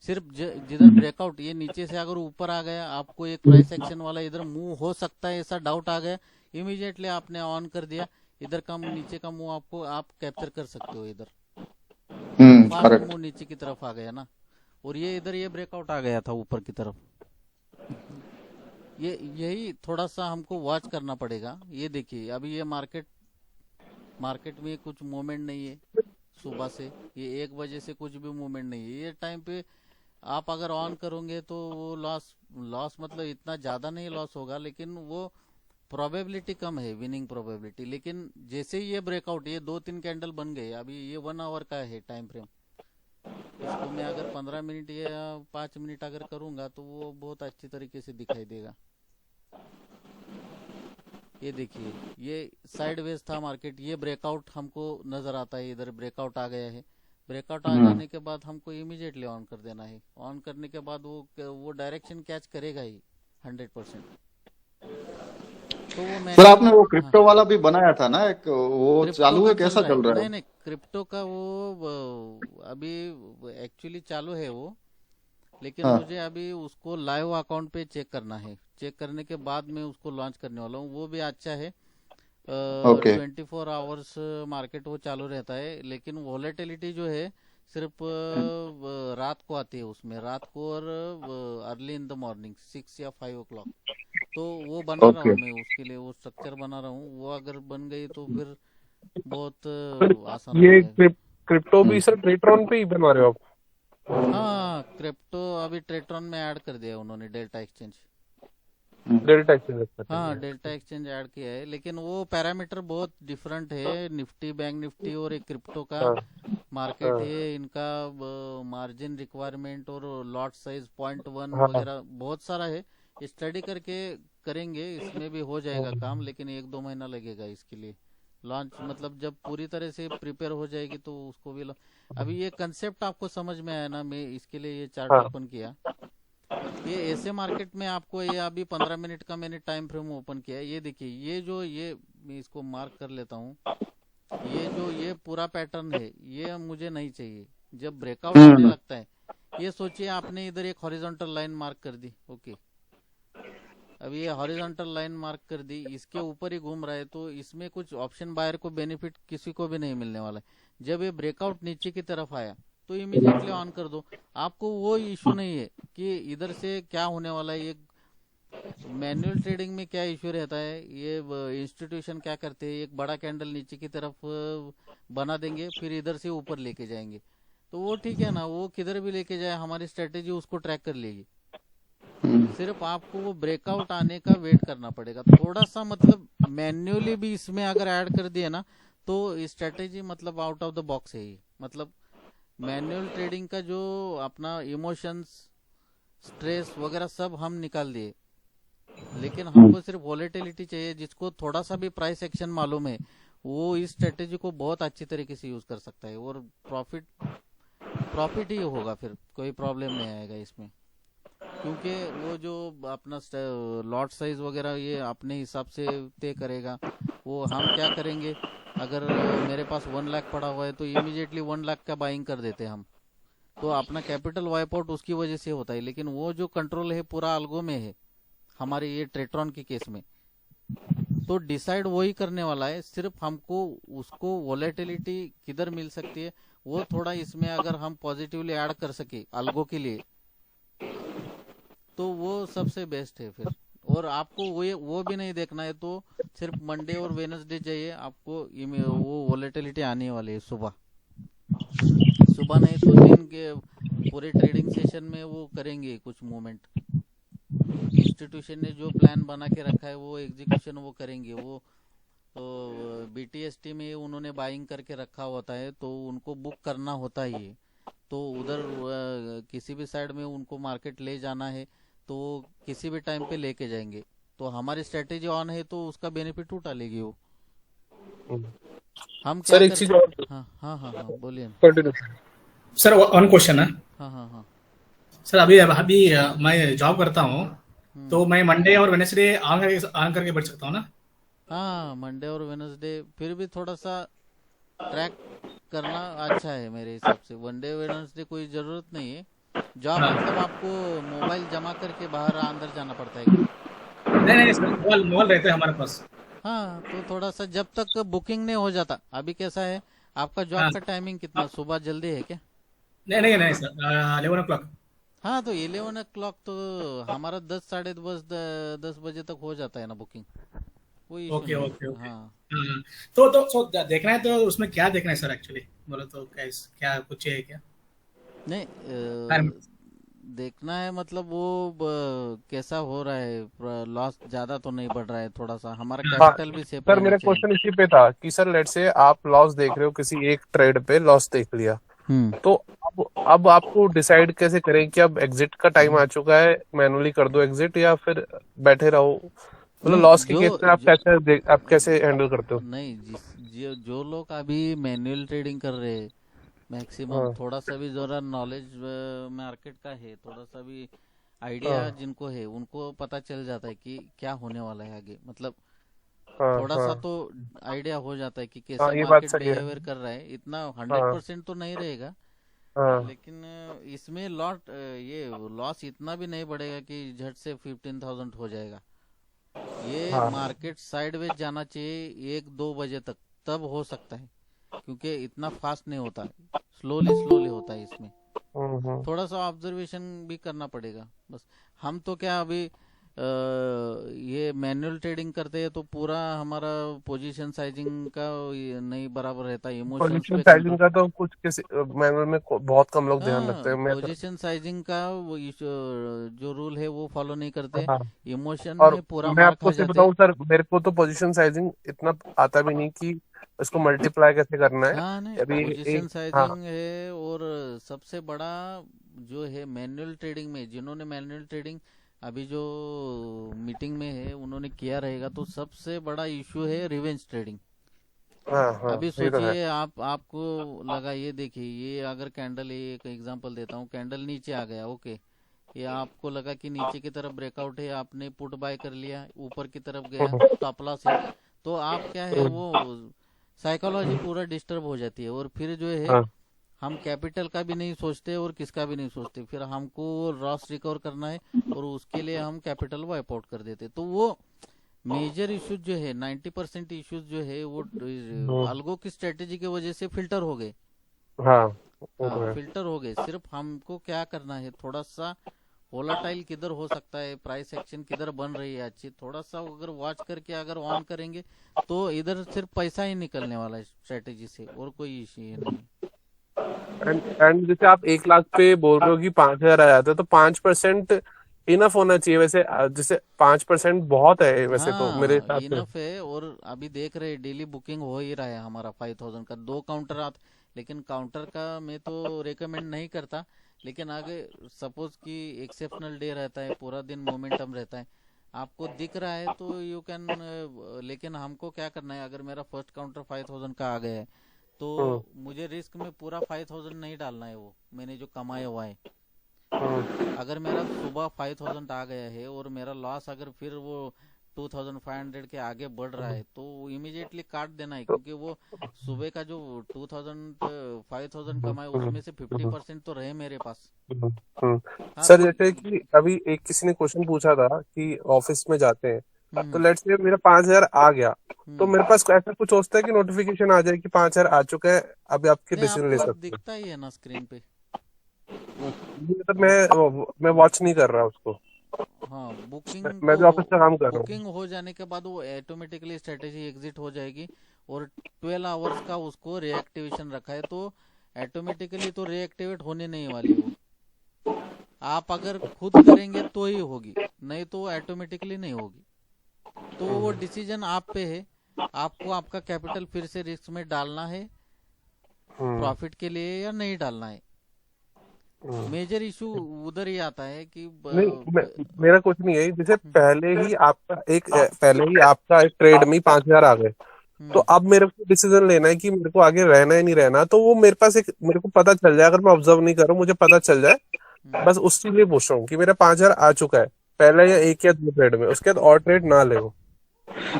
सिर्फ जिधर ब्रेकआउट ये नीचे से अगर ऊपर आ गया, आपको एक प्राइस एक्शन वाला इधर मूव हो सकता है ऐसा डाउट आ गया, इमीडिएटली आपने ऑन कर दिया, इधर का नीचे का मूव आपको आप कैप्चर कर सकते हो, इधर फास्ट करेक्ट। मूव नीचे की तरफ आ गया ना, और ये इधर ये ब्रेकआउट आ गया था ऊपर की तरफ। ये यही थोड़ा सा हमको वॉच करना पड़ेगा। ये देखिए अभी ये मार्केट में कुछ मूवमेंट नहीं है सुबह से, ये 1 बजे से कुछ भी मूवमेंट नहीं है, ये टाइम पे आप अगर ऑन करोगे तो वो लॉस लॉस मतलब इतना ज़्यादा नहीं लॉस होगा, लेकिन वो प्रोबेबिलिटी कम है, विनिंग प्रोबेबिलिटी, लेकिन जैसे ही ये ब्रेकआउट, ये 2-3 कैंडल बन गए, अभी ये 1 आवर का है टाइम फ्रेम, इसको मैं अगर 15 मिनट या 5 मिनट अगर करूंगा तो वो बहुत अच्छी तरीके से दिखाई देगा। ये देखिए, ये साइडवेज था मार्केट, ये ब्रेकआउट हमको नजर आता है, इधर ब्रेकआउट आ गया है। ब्रेकआउट आ जाने के बाद हमको इमीडिएटली ऑन कर देना है। ऑन करने के बाद वो डायरेक्शन कैच करेगा ही 100%। तो वो सर मैंने आपने वो हाँ, क्रिप्टो वाला भी बनाया था ना एक, वो क्रिप्टो चालू का है, चल कैसा रहा है। चल रहा है? नहीं नहीं, क्रिप्टो का अभी एक्चुअली चालू है वो, लेकिन हाँ, मुझे अभी उसको लाइव अकाउंट पे चेक करना है। चेक करने के बाद मैं उसको लॉन्च करने वाला हूँ। वो भी अच्छा है, ओके 24 आवर्स मार्केट वो चालू रहता है, लेकिन वॉलेटिलिटी जो है सिर्फ रात को आती है उसमें, रात को और अर्ली इन द मॉर्निंग 6 या 5 o'clock। तो वो बना रहा ओके। हूँ मैं, उसके लिए वो स्ट्रक्चर बना रहा हूँ। वो अगर बन गई तो फिर बहुत सर आसान हो ये जाएगा। क्रिप्टो भी सर ट्रेट्रॉन पे ही बनवा रहे हो आप? हाँ, क्रिप्टो अभी ट्रेट्रॉन में ऐड कर दिया है उन्होंने, डेल्टा एक्सचेंज। डेल्टा एक्सचेंज करते हाँ, हैं। डेल्टा एक्सचेंज ऐड किया है, लेकिन वो पैरामीटर बहुत डिफरेंट है। निफ्टी, बैंक निफ्टी और एक क्रिप्टो का हाँ मार्केट हाँ है, इनका मार्जिन रिक्वायरमेंट और लॉट साइज 0.1 हाँ वगैरह बहुत सारा है। स्टडी करके करेंगे, इसमें भी हो जाएगा काम, लेकिन 1-2 महीना लगेगा इसके लिए। लॉन्च मतलब जब पूरी तरह से प्रिपेयर हो जाएगी तो उसको भी अभी ये कंसेप्ट आपको समझ में आया ना, मैं इसके लिए ये चार्ट हाँ ओपन किया। ये ऐसे मार्केट में आपको, ये अभी 15 मिनट का मैंने टाइम फ्रेम ओपन किया है। ये देखिए, ये मैं इसको मार्क कर लेता हूँ। ये पूरा पैटर्न है, ये मुझे नहीं चाहिए। जब ब्रेकआउट आने लगता है, ये सोचिए आपने इधर एक हॉरिजॉन्टल लाइन मार्क कर दी, ओके, अभी ये हॉरिजॉन्टल लाइन मार्क कर दी, इसके ऊपर ही घूम रहा है, तो इसमें कुछ ऑप्शन बायर को बेनिफिट किसी को भी नहीं मिलने वाला है। जब ये ब्रेकआउट नीचे की तरफ आया तो इमीडिएटली ऑन कर दो। आपको वो इशू नहीं है कि इधर से क्या होने वाला है। ये मैनुअल ट्रेडिंग में क्या इशू रहता है, ये इंस्टीट्यूशन क्या करते हैं, एक बड़ा कैंडल नीचे की तरफ बना देंगे, फिर इधर से ऊपर लेके जाएंगे। तो वो ठीक है ना, वो किधर भी लेके जाए हमारी स्ट्रेटेजी उसको ट्रैक कर लेगी। सिर्फ आपको वो ब्रेकआउट आने का वेट करना पड़ेगा थोड़ा सा। मतलब मैन्युअली भी इसमें अगर ऐड कर दिए ना तो स्ट्रेटेजी मतलब आउट ऑफ द बॉक्स है ये। मतलब मैनुअल ट्रेडिंग का जो अपना इमोशंस, स्ट्रेस वगैरह सब हम निकाल दिए, लेकिन हमको सिर्फ वॉलेटिलिटी चाहिए। जिसको थोड़ा सा भी प्राइस एक्शन मालूम है वो इस स्ट्रेटेजी को बहुत अच्छी तरीके से यूज कर सकता है, और प्रॉफिट ही होगा, फिर कोई प्रॉब्लम नहीं आएगा इसमें। क्योंकि वो जो अपना लॉट साइज वगैरह ये अपने हिसाब से तय करेगा। वो हम क्या करेंगे, अगर मेरे पास 1 लाख पड़ा हुआ है तो इमीडिएटली 1 लाख का बाइंग कर देते हैं हम, तो अपना कैपिटल वाइप आउट उसकी वजह से होता है। लेकिन वो जो कंट्रोल है पूरा अल्गो में है हमारे ये ट्रेट्रॉन के केस में, तो डिसाइड वही करने वाला है। सिर्फ हमको उसको वॉलेटिलिटी किधर मिल सकती है वो थोड़ा इसमें अगर हम पॉजिटिवली ऐड कर सके अल्गो के लिए, तो वो सबसे बेस्ट है फिर। और आपको वो भी नहीं देखना है तो सिर्फ मंडे और वेनसडे चाहिए आपको। वो वॉलेटिलिटी आने वाली है सुबह नहीं तो दिन के पूरे ट्रेडिंग सेशन में वो करेंगे कुछ मूवमेंट। इंस्टीट्यूशन ने जो प्लान बना के रखा है वो एग्जीक्यूशन वो करेंगे। वो तो बीटीएसटी में उन्होंने बाइंग करके रखा होता है तो उनको बुक करना होता ही है। तो उधर किसी भी साइड में उनको मार्केट ले जाना है तो किसी भी टाइम पे लेके जाएंगे। तो हमारी स्ट्रेटेजी ऑन है तो उसका बेनिफिट उठा लेगी वो। हम क्या सर एक चीज और हाँ हाँ हाँ हाँ बोलिए। कंटिन्यू। सर वन क्वेश्चन है। हाँ हाँ हाँ सर अभी मैं जॉब करता हूँ तो मैं मंडे और वेडनेसडे ऑन करके बैठ सकता हूँ ना? हाँ, मंडे और वेडनेसडे फिर भी थोड़ा सा ट्रैक करना अच्छा है मेरे हिसाब से। वनडे वेडनेसडे कोई जरूरत नहीं है। जॉब मतलब आपको मोबाइल जमा करके बाहर अंदर जाना पड़ता है। नहीं सर, मोबाइल रहता है हमारे पास। हाँ, तो थोड़ा सा जब तक बुकिंग नहीं हो जाता। अभी कैसा है आपका जॉब का टाइमिंग, कितना सुबह जल्दी है क्या? नहीं सर, 11 o'clock। हाँ, तो 11 o'clock तो हमारा 10 साढ़े 10 बजे तक हो जाता है ना बुकिंग। कोई इशू ओके नहीं। Okay okay. हाँ तो देखना है तो उसमें क्या देखना है सर? एक्चुअली बोलो तो क्या कुछ है क्या? नहीं, Requirement। देखना है, मतलब वो कैसा हो रहा है, लॉस ज्यादा तो नहीं बढ़ रहा है, थोड़ा सा हमारा हाँ कैपिटल भी सेफ सर, रहना मेरा चाहिए। क्वेश्चन इसी पे था कि सर लेट से आप लॉस देख रहे हो, किसी एक ट्रेड पे लॉस देख लिया, हम्म। तो अब आपको डिसाइड कैसे करें कि अब एग्जिट का टाइम आ चुका है, मैनुअली कर दो एग्जिट, या फिर बैठे रहो? मतलब नहीं लॉस के जो केस में आप कैसे हैंडल करते हो? नहीं जो लोग अभी मैनुअल ट्रेडिंग कर रहे हैं, मैक्सिमम हाँ थोड़ा सा भी जरा नॉलेज मार्केट का है, थोड़ा सा भी आइडिया हाँ जिनको है, उनको पता चल जाता है कि क्या होने वाला है आगे, मतलब हाँ थोड़ा सा हाँ तो आइडिया हो जाता है कि हाँ, कैसा ये बात मार्केट सही है। बिहेवियर कर रहा है। इतना हंड्रेड हाँ परसेंट तो नहीं रहेगा, हाँ लेकिन इसमें ये लॉस इतना भी नहीं बढ़ेगा कि झट से 15,000 हो जाएगा। ये हाँ। मार्केट साइडवेज जाना चाहिए 1-2 बजे तक, तब हो सकता है, क्योंकि इतना फास्ट नहीं होता, स्लोली स्लोली होता है इसमें। हम्म। थोड़ा सा ऑब्जर्वेशन भी करना पड़ेगा बस। हम तो क्या अभी ये मैनुअल ट्रेडिंग करते हैं तो पूरा हमारा पोजीशन साइजिंग का ये नहीं बराबर रहता, इमोशंस पोजीशन पे साइजिंग कंट्रोल। का तो कुछ किसी मैनुअल में बहुत कम लोग ध्यान रखते हाँ, हैं, मैं तो। पोजीशन साइजिंग का वो जो रूल है वो फॉलो नहीं करते, हाँ, इमोशन और में पूरा मैं मार आपको खा से जाते। बताऊं सर, मेरे को तो पोजीशन साइजिंग इतना आता भी नहीं कि इसको मल्टीप्लाई कैसे करना है। हाँ नहीं, अभी पोजीशन एक, हाँ साइजिंग है, और सबसे बड़ा जो है मैनुअल ट्रेडिंग में, जिन्होंने मैनुअल ट्रेडिंग अभी जो मीटिंग में है उन्होंने किया रहेगा, तो सबसे बड़ा इशू है रिवेंज ट्रेडिंग। हाँ हाँ, अभी ये तो है। सोचिए, आपको लगा, ये देखिए, ये अगर कैंडल, एक एग्जांपल देता हूँ, कैंडल नीचे आ गया, ओके, ये आपको लगा कि नीचे की तरफ ब्रेकआउट है, आपने पुट बाय कर लिया, ऊपर की तरफ गया, हम्म, स्टॉप लॉस है, तो आप क्या है, हम्म, वो साइकोलॉजी पूरा डिस्टर्ब हो जाती है, और फिर जो है हाँ हम कैपिटल का भी नहीं सोचते और किसका भी नहीं सोचते, फिर हमको लॉस रिकवर करना है, और उसके लिए हम कैपिटल वाइप आउट कर देते। तो वो मेजर इश्यूज जो है, 90% इश्यूज जो है वो हम्म, अल्गो की स्ट्रेटेजी की वजह से फिल्टर हो गए। हाँ, वो तो हाँ, है। फिल्टर हो गए। सिर्फ हमको क्या करना है, थोड़ा सा वोलाटाइल किधर हो सकता है, प्राइस एक्शन किधर बन रही है अच्छी, थोड़ा सा अगर वॉच करके अगर ऑन करेंगे तो इधर सिर्फ पैसा ही निकलने वाला है स्ट्रेटेजी से, और कोई इश्यू नहीं है। एंड जैसे आप 1 लाख पे बोल रहे हो कि 5,000 आ जाता है, तो 5% इनफ होना चाहिए वैसे, जैसे 5% बहुत है वैसे तो मेरे हाँ, हिसाब से। इनफ है, और अभी देख रहे डेली बुकिंग हो ही रहा है हमारा 5,000 का, 2 काउंटर आते, लेकिन काउंटर का मैं तो रेकमेंड नहीं करता, लेकिन आगे सपोज कि एक्सेप्शनल डे रहता है, पूरा दिन मोमेंटम रहता है, आपको दिख रहा है तो यू कैन, लेकिन हमको क्या करना है, अगर मेरा फर्स्ट काउंटर 5,000 का आ गया है तो हम्म मुझे रिस्क में पूरा 5,000 नहीं डालना है, वो मैंने जो कमाया हुआ है। हम्म अगर मेरा सुबह 5,000 आ गया है और मेरा लॉस अगर फिर वो 2,500 के आगे बढ़ रहा है, तो इमीडिएटली काट देना है, तो क्योंकि वो सुबह का जो 5,000 कमाए हम्म उसमें से 50% तो रहे मेरे पास। हम्म, हम्म। हाँ सर तो जैसे कि अभी एक किसी ने क्वेश्चन पूछा था कि ऑफिस में जाते हैं, तो हम्म लेट्स से मेरा 5,000 आ गया, तो हम्म मेरे पास ऐसा कुछ होता है कि नोटिफिकेशन आ जाए कि 5,000 आ चुका है, अभी आपके नहीं, डिसीजन ले आपको सकते दिखता ही है ना स्क्रीन पे। हो। ये तो मैं वॉच नहीं कर रहा उसको। हाँ, मैं भी ऑफिस का काम कर रहा हूँ। बुकिंग हो जाने के बाद वो ऑटोमेटिकली स्ट्रेटेजी एग्जिट हो जाएगी, और 12 आवर्स का उसको रिएक्टिवेशन रखा है, तो ऑटोमेटिकली तो रिएक्टिवेट होने नहीं वाली वो। आप अगर खुद करेंगे तो ही होगी, नहीं तो ऑटोमेटिकली नहीं होगी। तो वो डिसीजन आप पे है, आपको आपका कैपिटल फिर से रिस्क में डालना है हम्म प्रॉफिट के लिए, या नहीं डालना है। हम्म। मेजर इशू उधर ही आता है कि नहीं, मेरा कुछ नहीं है, जैसे पहले ही आपका एक ट्रेड में 5,000 आ गए, तो हम्म अब मेरे को डिसीजन लेना है कि मेरे को आगे रहना है नहीं रहना, तो वो मेरे पास एक, मेरे को पता चल जाए, अगर मैं ऑब्जर्व नहीं करूँ मुझे पता चल जाए, हम्म। बस उसके लिए पूछ रहा हूँ कि मेरा 5,000 आ चुका है पहले, या 1 या 2 ट्रेड में, उसके बाद और ट्रेड ना ले वो।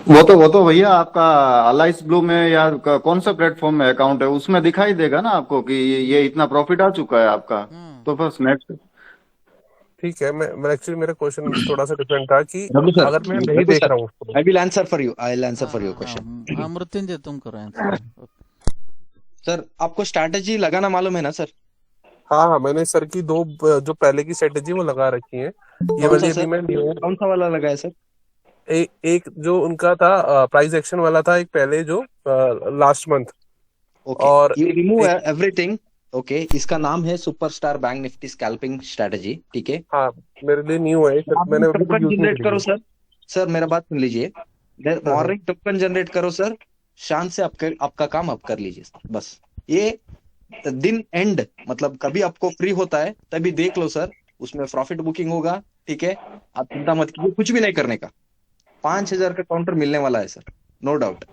वो तो भैया आपका अलाइस ब्लू में या कौन सा प्लेटफॉर्म में अकाउंट है, उसमें दिखाई देगा ना आपको कि ये इतना प्रॉफिट आ चुका है आपका। हम्म तो बस नेक्स्ट। ठीक है, मैं एक्चुअली मेरा क्वेश्चन थोड़ा सा डिफरेंट था कि रघु सर, अगर मैं नहीं रघु देख सर, रहा हूँ उसको। I will answer for you, I will answer हाँ फॉर योर हाँ हाँ क्वेश्चन। हाँ, मृत्युंजय तुम करो आंसर। सर, आपको स्ट्रैटेजी लगाना मालूम है ना सर? हाँ हाँ, मैंने सर की दो जो पहले की स्ट्रेटेजी वो लगा रखी है, ये कौन सा वाली अभी सर? मैं न्यू, कौन सा वाला लगा है सर? एक जो उनका था प्राइस एक्शन वाला था, एक पहले जो लास्ट मंथ, ओके, और यू रिमूव एक एवरीथिंग। ओके, इसका नाम है superstar Bank Nifty scalping strategy, ठीक है। हाँ, मेरे लिए न्यू है सर, मॉर्निंग मैंने अभी तक टोकन यूज नहीं जनरेट करो करी सर। सर मेरा बात सुन लीजिए, है। मॉर्निंग टोकन जनरेट करो सर, शाम से आपका काम आप कर लीजिए सर, बस। ये दिन एंड मतलब कभी आपको फ्री होता है तभी देख लो सर, उसमें प्रॉफिट बुकिंग होगा, ठीक है। आप चिंता मत कीजिए, कुछ भी नहीं करने का। 5,000 का काउंटर मिलने वाला है सर, नो डाउट।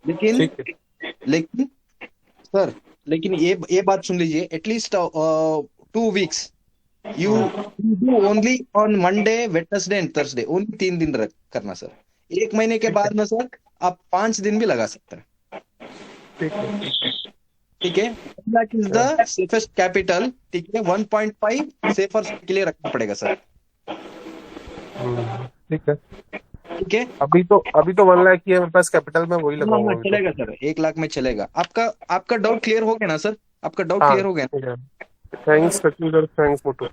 लेकिन ठीक है। लेकिन सर, लेकिन ये बात सुन लीजिए, at least 2 weeks you do only on Monday Wednesday and Thursday, only 3 दिन करना सर। 1 महीने के बाद में सर आप 5 दिन भी लगा सकते हैं, ठीक है। ठीक है। 1 lakh is the safest capital, ठीक है। 1.5 सेफर के लिए रखना पड़ेगा सर, ठीक है। ठीक है। अभी तो 1 लाख ही है मेरे पास कैपिटल में, वही हाँ लगाऊंगा हाँ, अभी तो। चलेगा सर, 1 लाख में चलेगा। आपका डाउट क्लियर हो गया ना सर? आपका डाउट हाँ क्लियर हो गया ना? ठीक है। थैंक्स सचिन सर, थैंक्स मोटू।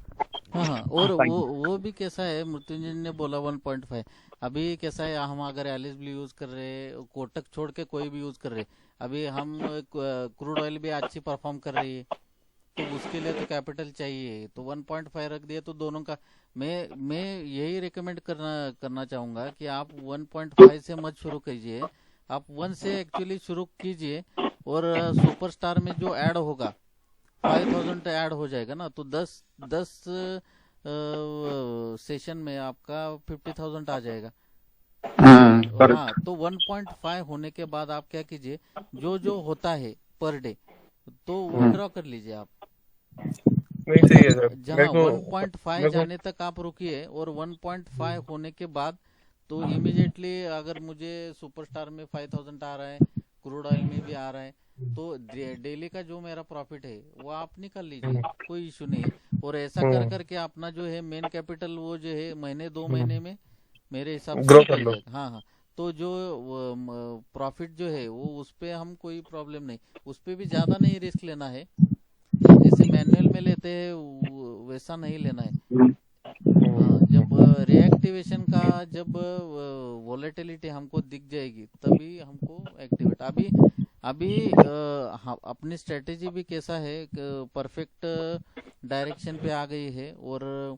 हाँ हाँ, और हाँ, वो भी कैसा है, मृत्युंजय ने बोला 1.5। अभी कैसा है, हम अगर एलिस ब्लू यूज कर रहे हैं, कोटक छोड़ के कोई भी यूज कर रहे हैं, अभी हम क्रूड ऑयल भी अच्छी परफॉर्म कर रही है, तो उसके लिए तो कैपिटल चाहिए, तो 1.5 रख दिया तो दोनों का। मैं यही रिकमेंड करना चाहूंगा कि आप 1.5 से मत शुरू कीजिए, आप 1 से एक्चुअली शुरू कीजिए, और सुपरस्टार में जो ऐड होगा 5,000 ऐड हो जाएगा ना, तो 10 सेशन में आपका 50,000 आ जाएगा। हाँ, तो 1.5 होने के बाद आप क्या कीजिए, जो जो होता है पर डे तो विड्रॉ कर लीजिए आप। नहीं चाहिए सर जहाँ मेरे को। 1.5 मेरे को जाने तक आप रुकिए, और 1.5 होने के बाद तो इमीडिएटली अगर मुझे सुपरस्टार में 5,000 आ रहा है, क्रूड ऑयल में भी आ रहा है, तो डेली का जो मेरा प्रॉफिट है वो आप निकाल लीजिए, कोई इशू नहीं है। और ऐसा कर करके अपना जो है मेन कैपिटल वो जो है महीने 2 महीने में मेरे हिसाब से ग्रो निकल कर लो। जाएगा। हाँ हाँ, तो जो प्रॉफिट जो है वो उस पे हम कोई प्रॉब्लम नहीं, उस पे भी ज्यादा नहीं रिस्क लेना है, जैसे मैनुअल में लेते हैं वैसा नहीं लेना है। हाँ, जब रिएक्टिवेशन का जब वोलेटिलिटी हमको दिख जाएगी तभी हमको एक्टिवेट। अभी अभी हाँ, अपनी स्ट्रेटेजी भी कैसा है, परफेक्ट डायरेक्शन पे आ गई है, और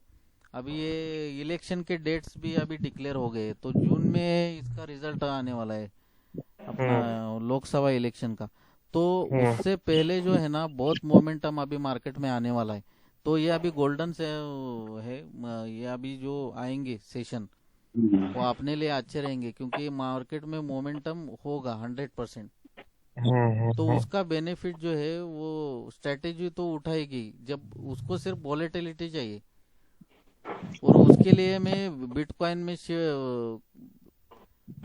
अभी ये इलेक्शन के डेट्स भी अभी डिक्लेयर हो गए, तो जून में इसका रिजल्ट आने वाला है अपना लोकसभा इलेक्शन का, तो उससे पहले जो है ना बहुत मोमेंटम अभी मार्केट में आने वाला है। तो ये अभी गोल्डन से है, ये अभी जो आएंगे सेशन वो अपने लिए अच्छे रहेंगे, क्योंकि मार्केट में मोमेंटम होगा 100%। तो उसका बेनिफिट जो है वो स्ट्रेटेजी तो उठाएगी, जब उसको सिर्फ वॉलेटिलिटी चाहिए, और उसके लिए मैं बिटकॉइन में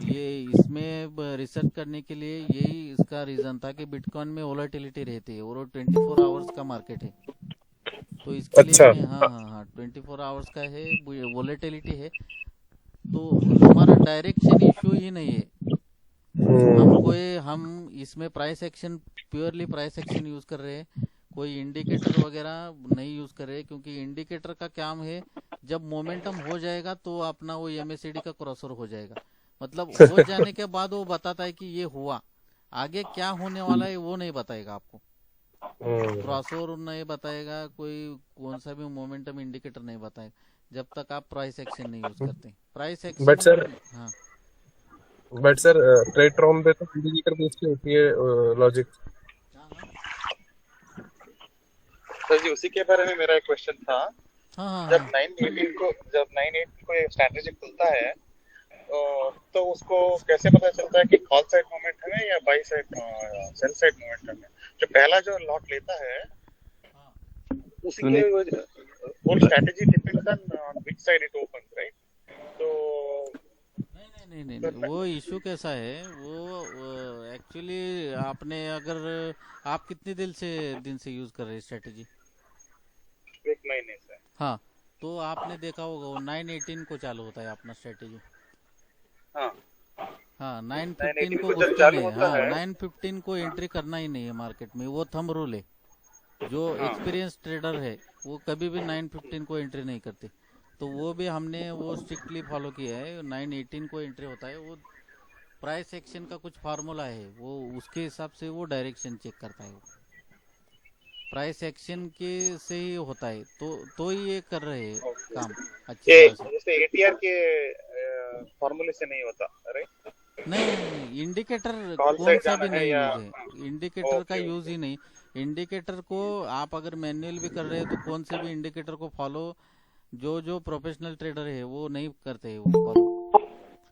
ये इसमें रिसर्च करने के लिए यही इसका रीजन था कि बिटकॉइन में वोलेटिलिटी रहती है, और वो 24 आवर्स का मार्केट है, तो इसके अच्छा। लिए मैं हाँ हाँ हाँ 24 आवर्स का है, वोलेटिलिटी है, तो हमारा डायरेक्शन इश्यू ही नहीं है। हम इसमें price action, purely price action use कर रहे हैं, कोई इंडिकेटर वगैरह नहीं यूज कर रहे, क्योंकि इंडिकेटर का काम है जब मोमेंटम हो जाएगा तो अपना वो एमएससीडी का क्रॉसओवर हो जाएगा, मतलब हो जाने के बाद वो बताता है कि ये हुआ, आगे क्या होने वाला है वो नहीं बताएगा आपको, क्रॉसओवर नहीं बताएगा, कोई कौन सा भी मोमेंटम इंडिकेटर नहीं बताएगा, जब तक आप प्राइस एक्शन नहीं यूज करते। प्राइस एक्शन बट सर हाँ ट्रेडरॉन पे तो इंडिकेटर बेस की होती है लॉजिक। सर जी, उसी के बारे में मेरा एक क्वेश्चन था। हाँ हाँ जब हाँ 918 को ये स्ट्रैटेजी खुलता है, तो उसको कैसे पता चलता है कि कॉल साइड मोमेंटम है या by side sell side momentum है? जो पहला जो लॉट लेता है उसी के वो strategy depends on which side it opens, right? तो नहीं, वो इशू कैसा है, वो एक्चुअली आपने अगर आप कितने दिन से यूज कर रहे हैं स्ट्रेटेजी? 1 महीने से। हाँ, तो आपने देखा होगा वो 918 को चालू होता है अपना स्ट्रेटेजी। हाँ हाँ, 918 915 को को जब घुसते चालू नहीं, होता हाँ है 915 को एंट्री करना ही नहीं है मार्केट में, वो थंब रूल है। जो एक्सपीरियंस ट्रेडर है वो कभी भी 915 को एंट्री नहीं करते, तो वो भी हमने वो स्ट्रिक्टली फॉलो किया है। 918 को एंट्री होता है, वो प्राइस एक्शन का कुछ फार्मूला है, वो उसके हिसाब से वो डायरेक्शन चेक करता है। प्राइस एक्शन के से ही होता है, तो ही ये कर रहे हैं ओके। काम अच्छी ये तरह से। जैसे एटीआर के फॉर्मूले से नहीं होता, राइट? नहीं, इंडिकेटर कॉल कौन साइड सा जाना भी है नहीं या? यूज है, इंडिकेटर का ओके यूज ओके। ही नहीं। इंडिकेटर को आप अगर मैनुअल भी कर रहे हैं तो कौन से भी इंडिकेटर को फॉलो जो प्रोफेशनल ट्रेडर है वो नहीं करते हैं वो फॉलो,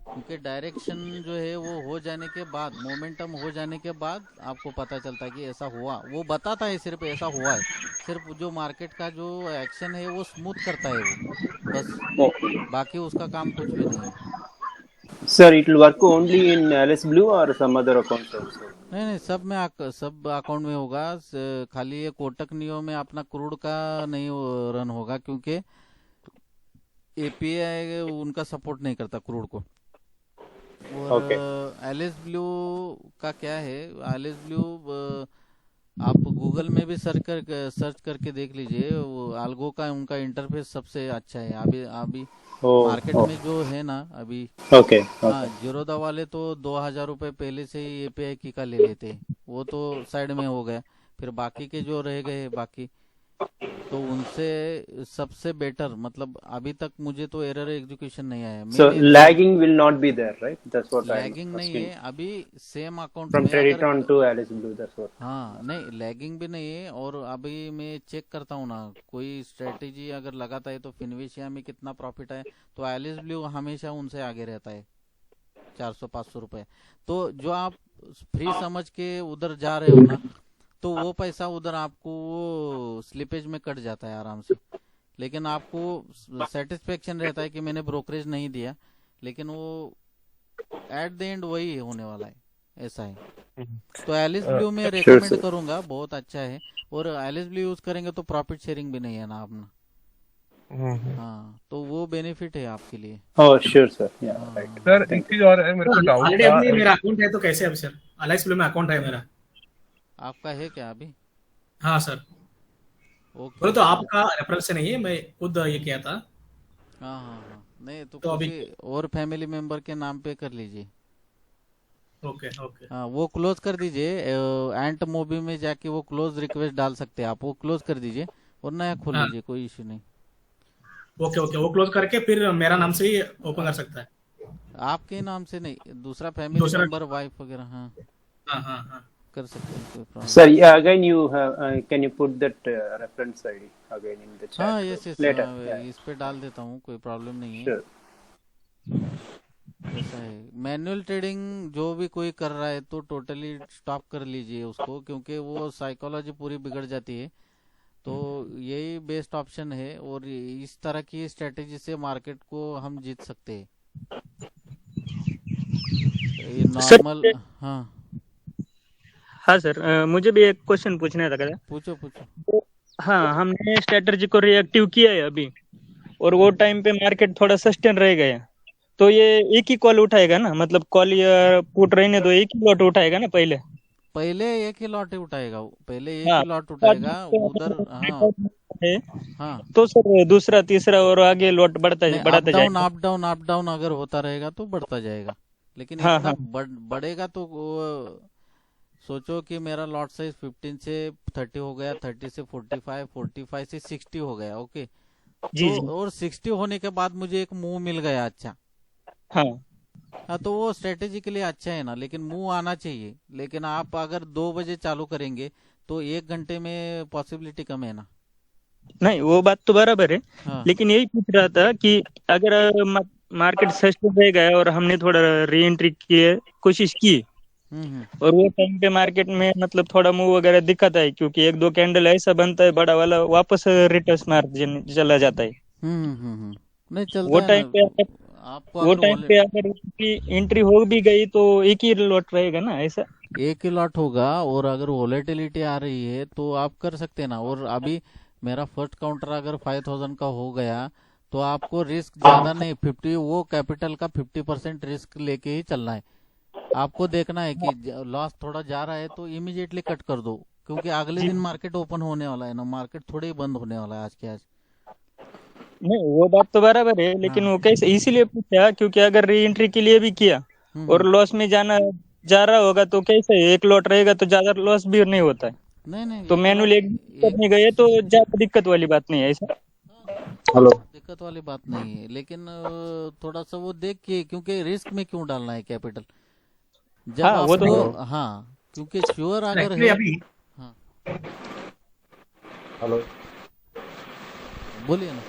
क्योंकि डायरेक्शन जो है वो हो जाने के बाद, मोमेंटम हो जाने के बाद आपको पता चलता है कि ऐसा हुआ, वो बताता है सिर्फ ऐसा हुआ है, सिर्फ जो मार्केट का जो एक्शन है वो स्मूथ करता है वो, बस, बाकी उसका काम कुछ भी नहीं है। Sir, it will work only in Alice Blue or some other accounts also. नहीं, सब में सब अकाउंट में होगा, खाली ये कोटक नियो में अपना क्रूड का नहीं रन होगा, क्योंकि एपीआई उनका सपोर्ट नहीं करता क्रूड को। और Okay. एलिस ब्लू का क्या है, एलिस ब्लू आप गूगल में भी सर्च करके देख लीजिए, वो अल्गो का उनका इंटरफेस सबसे अच्छा है अभी अभी Oh, मार्केट oh. में जो है ना अभी। Okay, हाँ, okay. जीरोदा वाले तो 2000 रुपये पहले से ही एपीआई की का ले लेते हैं, वो तो साइड में हो गया, फिर बाकी के जो रह गए बाकी, तो उनसे सबसे बेटर, मतलब अभी तक मुझे तो एरर एग्जीक्यूशन नहीं आया। So मैंने lagging will not be there, right? That's what I'm lagging नहीं asking. है अभी सेम अकाउंट From में, Credit अगर on to Alice Blue, that's what. हाँ नहीं लैगिंग भी नहीं है, और अभी मैं चेक करता हूँ ना, कोई स्ट्रेटेजी अगर लगाता है तो फिनविशिया में कितना प्रॉफिट है, तो एलिस ब्लू हमेशा उनसे आगे रहता है 400-500 रुपए। तो जो आप फ्री समझ के उधर जा रहे हो ना, तो वो पैसा उधर आपको वो स्लिपेज में कट जाता है आराम से, लेकिन आपको सेटिस्फेक्शन रहता है कि मैंने ब्रोकरेज नहीं दिया, लेकिन वो एट द एंड वही होने वाला है, ऐसा है। तो एलिस ब्लू में Sure, रेकमेंड sir. करूंगा, बहुत अच्छा है, और एलिस ब्लू यूज करेंगे तो प्रॉफिट शेयरिंग भी नहीं है ना अपना, हाँ, तो वो बेनिफिट है आपके लिए। Oh, sure, sir. Yeah, हाँ right. सर एक Thank you. चीज और है, मेरे को डाउट ऑलरेडी था। अभी मेरा अकाउंट है तो कैसे अभी सर, अलाइस ब्लू में अकाउंट है मेरा। आपका है क्या अभी? हाँ सर, ओके बोले तो ओके। आपका रेफरल से नहीं है, मैं खुद ये किया था। हाँ हाँ हाँ, नहीं तो तो अभी किसी और फैमिली मेंबर के नाम पे कर लीजिए। ओके ओके हाँ, वो क्लोज कर दीजिए, एंट मोबी में जाके वो क्लोज रिक्वेस्ट डाल सकते हैं आप, वो क्लोज कर दीजिए और नया खोल हाँ लीजिए, कोई इश्यू नहीं। ओके ओके, वो क्लोज करके फिर मेरा नाम से ही ओपन कर सकता है। आपके नाम से नहीं, दूसरा फैमिली दूसरा, मेंबर, वाइफ वगैरह, हाँ हाँ हाँ हाँ कर सकते हैं, कोई प्रॉब्लम Sir, नहीं। yeah, again you have, can you put that reference ID again in the chat हाँ यस यस, later? Yeah, इस पे डाल देता हूँ, कोई प्रॉब्लम नहीं है। sure. ऐसा है, मैनुअल ट्रेडिंग जो भी कोई कर रहा है तो टोटली स्टॉप कर लीजिए उसको, क्योंकि वो साइकोलॉजी पूरी बिगड़ जाती है। तो यही बेस्ट ऑप्शन है, और इस तरह की स्ट्रेटेजी से मार्केट को हम जीत सकते हैं। ये सर नॉर्मल, हाँ हाँ सर, मुझे भी एक क्वेश्चन पूछना था। पूछो पूछो। हाँ, हमने स्ट्रेटजी को रिएक्टिव किया है अभी, और वो टाइम पे मार्केट थोड़ा सस्टेन रह गया, तो ये एक ही कॉल उठाएगा ना, मतलब कॉल या पुट रहने दो, एक ही लॉट उठाएगा ना पहले? पहले एक ही लॉट उठाएगा वो, पहले एक हाँ, ही लॉट उठाएगा उधर, हाँ है, हाँ। तो सर दूसरा तीसरा और आगे लॉट बढ़ता नहीं, अप बढ़ाता डाउन जाएगा। अप डाउन अप डाउन अगर होता रहेगा तो बढ़ता जाएगा, लेकिन हाँ इतना हाँ बढ़ेगा तो सोचो कि मेरा लॉट साइज 15 से 30 हो गया, 30 से 45, 45 से 60 हो गया, ओके। जी तो जी और 60 होने के बाद मुझे एक मूव मिल गया अच्छा, हाँ हाँ, तो वो स्ट्रेटेजी के लिए अच्छा है ना, लेकिन मूव आना चाहिए। लेकिन आप अगर 2 बजे चालू करेंगे तो 1 घंटे में पॉसिबिलिटी कम है ना। नहीं, वो बात तो बराबर है, हाँ लेकिन यही पूछ रहा था कि अगर मार्केट सस्टेन रह गया और हमने थोड़ा री एंट्री की कोशिश की, और वो टाइम पे मार्केट में मतलब थोड़ा मूव वगैरह दिखाता है, क्योंकि एक दो कैंडल ऐसा बनता है बड़ा वाला, वापस रिटर्न मार्जिन चला जाता है। नहीं चलता वो है टाइम पे ना, अगर आपको वो अगर टाइम पे अगर एंट्री हो भी गई तो एक ही लॉट रहेगा ना, ऐसा? एक ही लॉट होगा, और अगर वोलेटिलिटी आ रही है तो आप कर सकते हैं ना। और अभी मेरा फर्स्ट काउंटर अगर 5000 का हो गया तो आपको रिस्क ज्यादा नहीं, 50 वो कैपिटल का 50% रिस्क लेके ही चलना है। आपको देखना है कि लॉस थोड़ा जा रहा है तो इमीडिएटली कट कर दो, क्योंकि अगले जी दिन मार्केट ओपन होने वाला है ना, मार्केट थोड़े ही बंद होने वाला है आज के आज। नहीं, वो बात तो बराबर है, लेकिन हाँ वो कैसे, इसीलिए पूछा क्योंकि अगर री एंट्री के लिए भी किया और लॉस में जा रहा होगा तो कैसे, एक लॉट रहेगा तो ज्यादा लॉस भी नहीं होता है। नहीं नहीं, तो ये मैनुअली एक दिक्कत नहीं गए तो ज्यादा दिक्कत वाली बात नहीं है ऐसा। हेलो। दिक्कत वाली बात नहीं है, लेकिन थोड़ा सा वो देख के, क्योंकि रिस्क में क्यों डालना है कैपिटल जब हाँ वो तो आपको, है। हाँ क्योंकि श्योर अगर एक्चुअली है। अभी हाँ हेलो। बोलिए ना।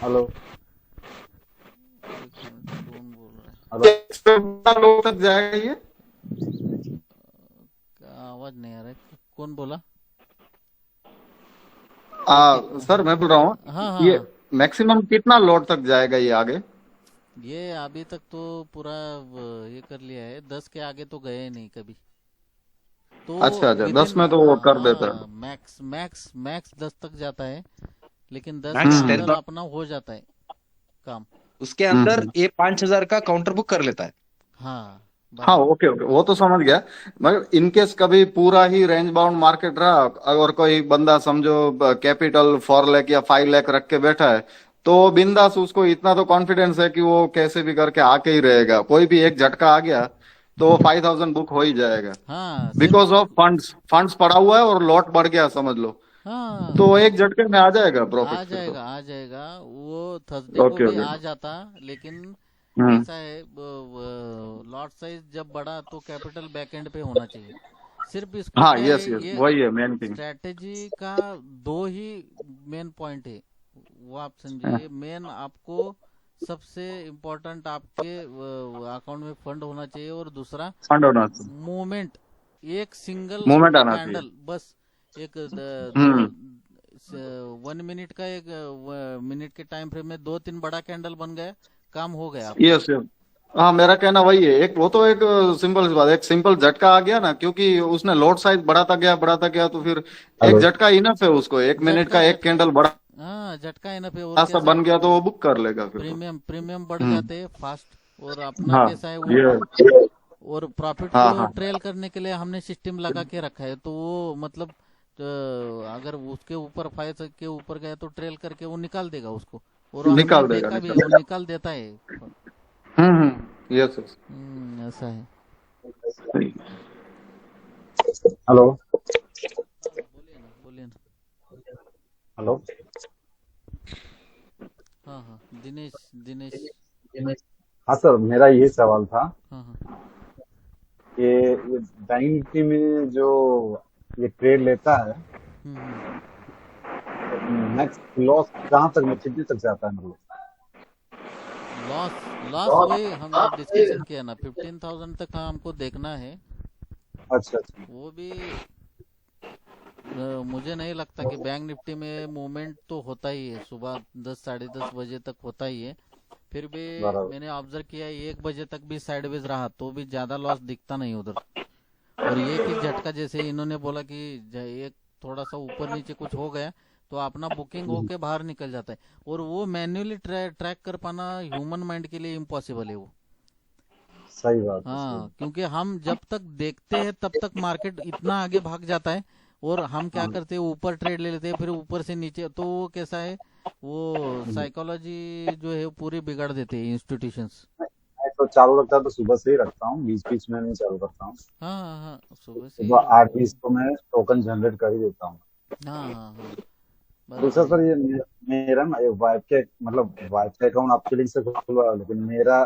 हेलो। एक मिनट, कौन बोल रहा है? हेलो। कितना लोग तक जाएगा ये? आवाज नहीं आ रहा है, कौन बोला? सर मैं बोल रहा हूँ, हाँ ये हाँ, मैक्सिमम कितना लोड तक जाएगा ये आगे? ये अभी तक तो पूरा ये कर लिया है, 10 के आगे तो गए नहीं कभी। तो अच्छा अच्छा, 10 विदिन, में तो वो कर देता है। हाँ मैक्स मैक्स मैक्स 10 तक जाता है, लेकिन 10 के मैक्स हम्म 10 अंदर अपना हो जाता है काम। उसके अंदर हम्म। ये 5,000 का काउंटर बुक कर लेता है। हाँ हाँ बराबर। ओके ओके, वो तो समझ गया। मगर इनकेस कभी पूरा ही रेंज बाउंड मार्केट रहा, अगर कोई बंदा समझो कैपिटल 4 लाख या 5 लाख रख के बैठा है, तो बिंदास उसको इतना तो कॉन्फिडेंस है कि वो कैसे भी करके आके ही रहेगा। कोई भी एक झटका आ गया तो 5,000 बुक हो ही जाएगा, हाँ सिर्फ, बिकॉज ऑफ फंड्स फंड्स पड़ा हुआ है और लॉट बढ़ गया समझ लो, हाँ तो एक झटके में आ जाएगा आ प्रॉफिट फिर तो। जाएगा आ जाएगा, वो थर्सडे को ओके भी ओके। आ जाता, लेकिन हम्म। कैसा है, लॉट साइज जब बढ़ा तो कैपिटल बैकएंड पे होना चाहिए। सिर्फ इसको हाँ क्या यस है, यस, ये वही है मेन थिंग। स्ट्रैटेजी का दो ही मेन पॉइंट है, वो आप समझिए। मेन आपको सबसे इम्पोर्टेंट आपके अकाउंट में फंड होना चाहिए, और दूसरा फंड होना चाहिए, मूवमेंट, एक सिंगल मूवमेंट आना चाहिए। कैंडल बस, एक हम्म। 1 मिनट का, एक मिनट के टाइम फ्रेम में 2-3 बड़ा कैंडल बन गया, काम हो गया आपका। Yes yes. हाँ मेरा कहना वही है, एक वो तो एक सिंपल सी बात, एक सिंपल झटका आ गया ना, क्योंकि उसने लोड साइज बढ़ाता गया तो फिर एक हेलो। झटका इनफ है उसको, 1 मिनट झटका का एक झटका, कैंडल बड़ा हाँ झटका इनफ है। और सा कैसा बन गया तो वो बुक कर लेगा फिर तो। प्रीमियम प्रीमियम बढ़ हम्म। जाते हैं फास्ट, और अपना हाँ कैसा है वो, ये। और प्रॉफिट हाँ को हाँ ट्रेल करने के लिए हमने सिस्टम लगा के रखा है, तो वो मतलब अगर उसके ऊपर 5 के ऊपर गया तो ट्रेल करके वो निकाल देगा उसको, और हमने निकाल देगा देखा भी है, निकाल वो देगा। निकाल देता है। Yes yes. ऐसा है। हेलो। बोलिए ना बोलिए ना। हेलो। हाँ हाँ, दिनेश दिनेश। हाँ सर, मेरा ये सवाल था हाँ हाँ कि ये बैंक निफ्टी में जो ये ट्रेड लेता है, हम्म, मैक्स लॉस कहाँ तक में कितने तक जाता है मतलब? लॉस लॉस वही हमने डिस्कशन किया ना, 15,000 तक हमको देखना है। अच्छा अच्छा। वो भी मुझे नहीं लगता कि बैंक निफ्टी में मूवमेंट तो होता ही है, सुबह 10-10:30 बजे तक होता ही है। फिर भी बराबर। मैंने ऑब्जर्व किया 1 बजे तक भी साइडवेज रहा तो भी ज्यादा लॉस दिखता नहीं उधर। और एक ही झटका, जैसे इन्होंने बोला कि एक थोड़ा सा ऊपर नीचे कुछ हो गया तो अपना बुकिंग होके बाहर निकल जाता है, और वो मैन्युअली ट्रैक कर पाना ह्यूमन माइंड के लिए इम्पॉसिबल है वो। सही बात है, सही। हाँ, क्योंकि हम जब तक देखते हैं तब तक मार्केट इतना आगे भाग जाता है, और हम क्या करते हैं, ऊपर ट्रेड ले लेते हैं, फिर ऊपर से नीचे, तो वो कैसा है, वो साइकोलॉजी जो है वो पूरी बिगाड़ देते हैं इंस्टीट्यूशंस। मैं तो चालू रखता है तो सुबह से ही रखता हूँ, बीच बीच में नहीं चालू करता हूँ। हाँ हाँ हाँ, सुबह से ही सुबह 8:20 को मैं टोकन जनरेट कर ही देता हूँ। हाँ हाँ हाँ दूसरा बराबर। सर, ये मेरा ना ये वाइफ के मतलब वाइफ का अकाउंट आपके लिंक से खुलवा है, लेकिन मेरा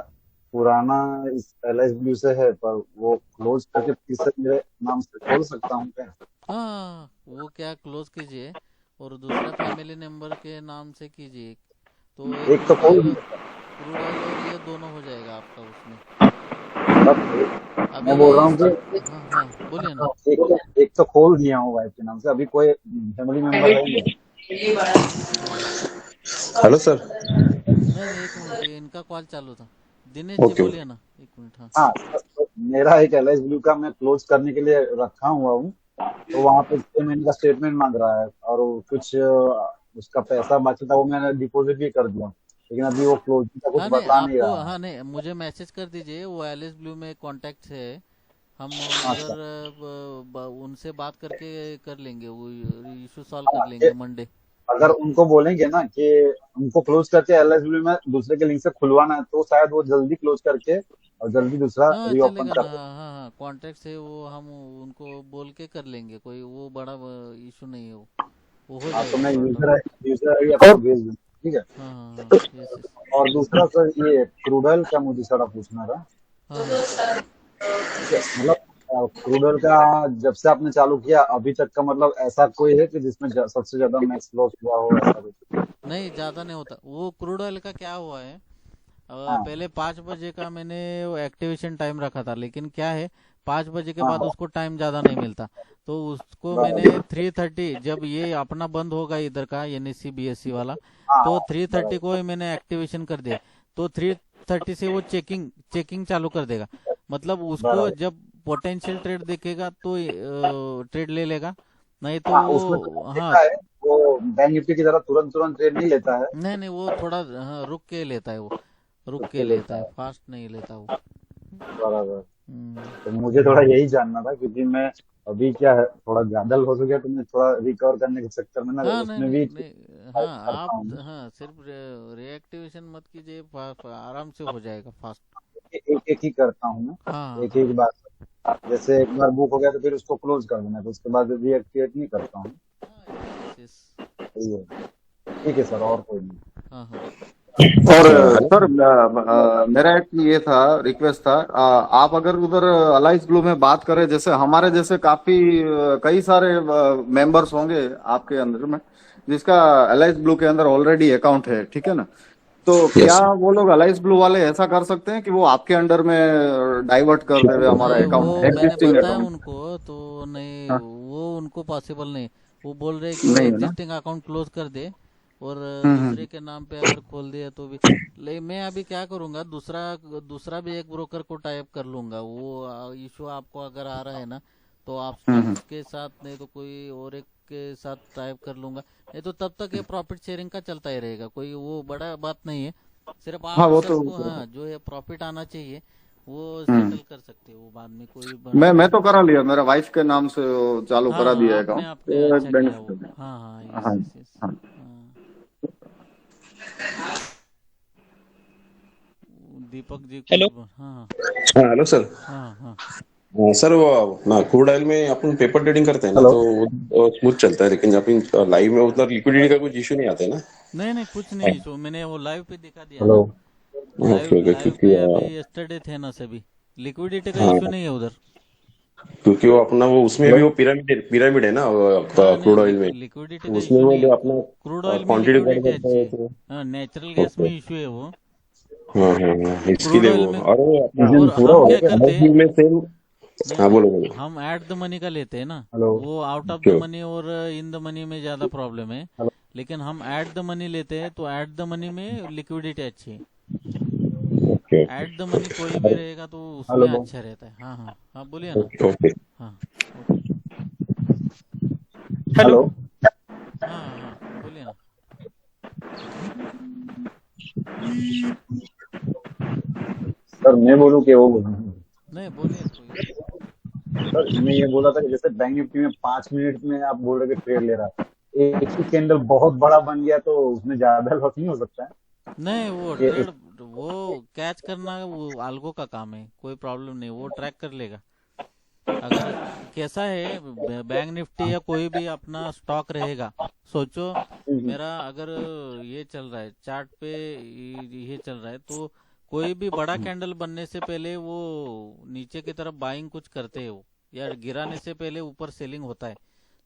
पुराना इस LSBU से है, पर वो क्लोज करके फिर से मेरे नाम से खोल सकता हूँ क्या? हाँ वो क्या, क्लोज कीजिए और दूसरा फैमिली मेंबर के नाम से कीजिए, तो एक एक तो क्रूड खोल ऑयल, दिया, क्रूड ऑयल और ये दोनों हो जाएगा आपका उसमें। बस अभी मैं बोल रहा ये हूँ कि हाँ हाँ बोलिए ना। एक तो खोल दिया हूँ वाइफ के नाम से, अभी कोई फैमिली मेंबर है नहीं। Hello sir. नहीं नहीं, एक मिनट, ये इनका कॉल चालू था। दिनेश जी ओके। बोलिए ना, एक मिनट। हाँ हाँ, मेरा एक LSBU का मैं क्लोज करने के लिए रखा हुआ हूँ, तो वहाँ पे 6 महीने का स्टेटमेंट मांग रहा है, और वो कुछ उसका पैसा बाकी था वो मैंने डिपॉजिट भी कर दिया, लेकिन अभी वो क्लोजिंग का कुछ हाँ नहीं, बता नहीं आपको रहा है। हाँ नहीं, मुझे मैसेज कर दीजिए, वो एलिस ब्लू में कांटेक्ट है, हम अच्छा। उधर उनसे बात करके कर लेंगे, वो इशू सॉल्व कर लेंगे मंडे। अगर उनको बोलेंगे ना कि उनको क्लोज करके LSBU में दूसरे के लिंक से खुलवाना है, तो शायद वो जल्दी क्लोज करके और जल्दी दूसरा हाँ रीओपन चलेगा कर ना, दे। हाँ हाँ कॉन्ट्रैक्ट से वो हम उनको बोल के कर लेंगे, कोई वो बड़ा इशू नहीं है, वो हो हाँ, तो जाएगा मैं सॉर्ट आउट। यूजर आईडी आपको भेज दूँ, ठीक है। हाँ हाँ हाँ, यस यस। और दूसरा सर, ये क्रूड ऑयल का मुझे थोड़ा पूछना था। हाँ हाँ। ठीक है, मतलब क्रूड ऑयल का जब से आपने चालू किया अभी तक का, मतलब ऐसा कोई है कि जिसमें सबसे ज्यादा मैक्स लॉस हुआ हो, ऐसा कुछ? नहीं ज़्यादा नहीं होता, वो क्रूड ऑयल का क्या हुआ है, हाँ पहले 5 बजे का मैंने वो एक्टिवेशन टाइम रखा था, लेकिन क्या है 5 बजे के बाद हाँ, उसको टाइम ज़्यादा नहीं मिलता, तो उसको मैंने बराबर। 3:30 जब ये अपना बंद होगा इधर का एनएससी बीएससी वाला, हाँ तो हाँ, 3:30 को ही मैंने एक्टिवेशन कर दिया, तो 3:30 से वो चेकिंग चेकिंग चालू कर देगा, मतलब उसको बराबर। जब पोटेंशियल ट्रेड दिखेगा तो ट्रेड ले लेगा, नहीं तो हाँ, उसमें वो मैंने हाँ। देखा है, वो बैंक निफ्टी की तरह तुरंत तुरंत ट्रेड नहीं लेता है। नहीं नहीं वो थोड़ा हाँ रुक के लेता है, वो रुक रुक के के लेता लेता है, है। फास्ट नहीं लेता वो। बराबर। हम्म। तो मुझे थोड़ा यही जानना था, क्योंकि मैं अभी क्या है, थोड़ा गादल हो गया, तो मैं थोड़ा रिकवर करने के चक्कर में ना हाँ नहीं उसमें नहीं भी नहीं, फाइट हाँ आप करता हूँ। हाँ सिर्फ रिएक्टिवेशन मत कीजिए, आराम से हो जाएगा फास्ट। एक एक ही करता हूँ मैं, हाँ एक हाँ एक बार। जैसे एक बार बुक हो गया तो फिर उसको क्लोज कर देना, तो उसके बाद रीएक्टिवेट नहीं करता हूँ। हाँ यस यस। सही है। ठीक है सर, और कोई नहीं। हाँ हाँ और सर मेरा एक ये था, रिक्वेस्ट था, आप अगर उधर अलाइस ब्लू में बात करें, जैसे हमारे जैसे काफी कई सारे मेंबर्स होंगे आपके अंदर में जिसका अलाइस ब्लू के अंदर ऑलरेडी अकाउंट है, ठीक है ना, तो क्या वो लोग अलाइस ब्लू वाले ऐसा कर सकते हैं कि वो आपके अंडर में डाइवर्ट कर देवे हमारा नहीं अकाउंट, वो मैंने एग्जिस्टिंग बताया अकाउंट? उनको, तो नहीं हाँ, वो उनको पॉसिबल नहीं, वो बोल रहे कि वो नहीं है ना। एग्जिस्टिंग अकाउंट क्लोज कर दे और दूसरे हम्म। के नाम पे अगर खोल दिया तो भी, ले मैं अभी क्या करूंगा, दूसरा दूसरा भी एक ब्रोकर को टाइप कर लूंगा, वो इशू आपको अगर आ रहा है ना, तो आप हम्म। उसके साथ, नहीं तो कोई और एक के साथ टाइप कर लूंगा, नहीं तो तब तक ये प्रॉफिट शेयरिंग का चलता ही रहेगा, कोई वो बड़ा बात नहीं है, सिर्फ हाँ आप वो तो सबको हाँ जो है प्रॉफिट आना चाहिए वो हम्म, सेटल कर सकते हो, वो बाद में कोई बड़ा मैं नहीं। तो करा लिया, मेरा वाइफ के नाम से वो चालू हाँ करा दिया हाँ आपने अकाउंट, आपने तो एक अच्छा किया वो, बेनिफिट है। हाँ हाँ यस हाँ यस यस। हाँ। हाँ दीपक जी हेलो। कुछ हाँ हाँ हेलो सर। हाँ हाँ सर वो ना क्रूड ऑयल में अपन पेपर ट्रेडिंग करते हैं ना, हेलो। तो स्मूथ चलता है, लेकिन जब अपन लाइव में उतना लिक्विडिटी का कुछ इशू नहीं आता है ना। नहीं नहीं कुछ नहीं इशू, मैंने वो लाइव पे दिखा दिया हेलो। ना, लाइव ओके ओके, लाइव क्योंकि पे अभी यस्टरडे थे ना सभी, लिक्विडिटी का हाँ, इशू नहीं है उधर। क्योंकि वो अपना वो उसमें भी हेलो। वो पिरामिड पिरामिड है ना हाँ क्रूड नहीं ऑयल में, लिक्विडिटी तो का उसमें इशू वो नहीं है, जो अपना क्रूड ऑयल में क्वांटिटी बढ़ लिक्विडिटी जाता अच्छी है है। तो। हाँ नेचुरल गैस ओके। में इशू है वो, हाँ हाँ हाँ, इसके क्रूड लिए ऑयल वो में। और वो अपना सीजन और पूरा हम हो क्या गया क्या? करते हैं, में सेम। नहीं हाँ नहीं बोलो बोलो। हम एट द मनी का लेते हैं ना, हेलो। वो out of the okay money और इन द मनी में ज्यादा प्रॉब्लम है, हेलो। लेकिन हम एट द मनी लेते हैं तो एट द मनी में लिक्विडिटी अच्छी है, ओके एट द मनी कोई भी रहेगा तो उसमें हेलो। अच्छा रहता है। हाँ हाँ हाँ बोलिए ना। Okay okay. हाँ ओके। हेलो। हेलो। हाँ हाँ हाँ बोलिए ना। सर मैं बोलूँ कि वो बोलूँ? नहीं बोलिए कोई। सर मैं ये बोला था कि जैसे बैंक निफ्टी में 5 मिनट में आप बोल रहे थे ट्रेड ले रहा है, एक ही कैंडल बहुत बड़ा बन गया तो उसमें ज्यादा लॉस नहीं हो सकता है? नहीं वो ये ट्रेड वो कैच करना वो आल्गो का काम है, कोई प्रॉब्लम नहीं, वो ट्रैक कर लेगा। अगर कैसा है बैंक निफ्टी या कोई भी अपना स्टॉक रहेगा, सोचो मेरा अगर ये चल रहा है चार्ट पे, ये चल रहा है, तो कोई भी बड़ा कैंडल बनने से पहले वो नीचे की तरफ बाइंग कुछ करते हो या गिराने से पहले ऊपर सेलिंग होता है,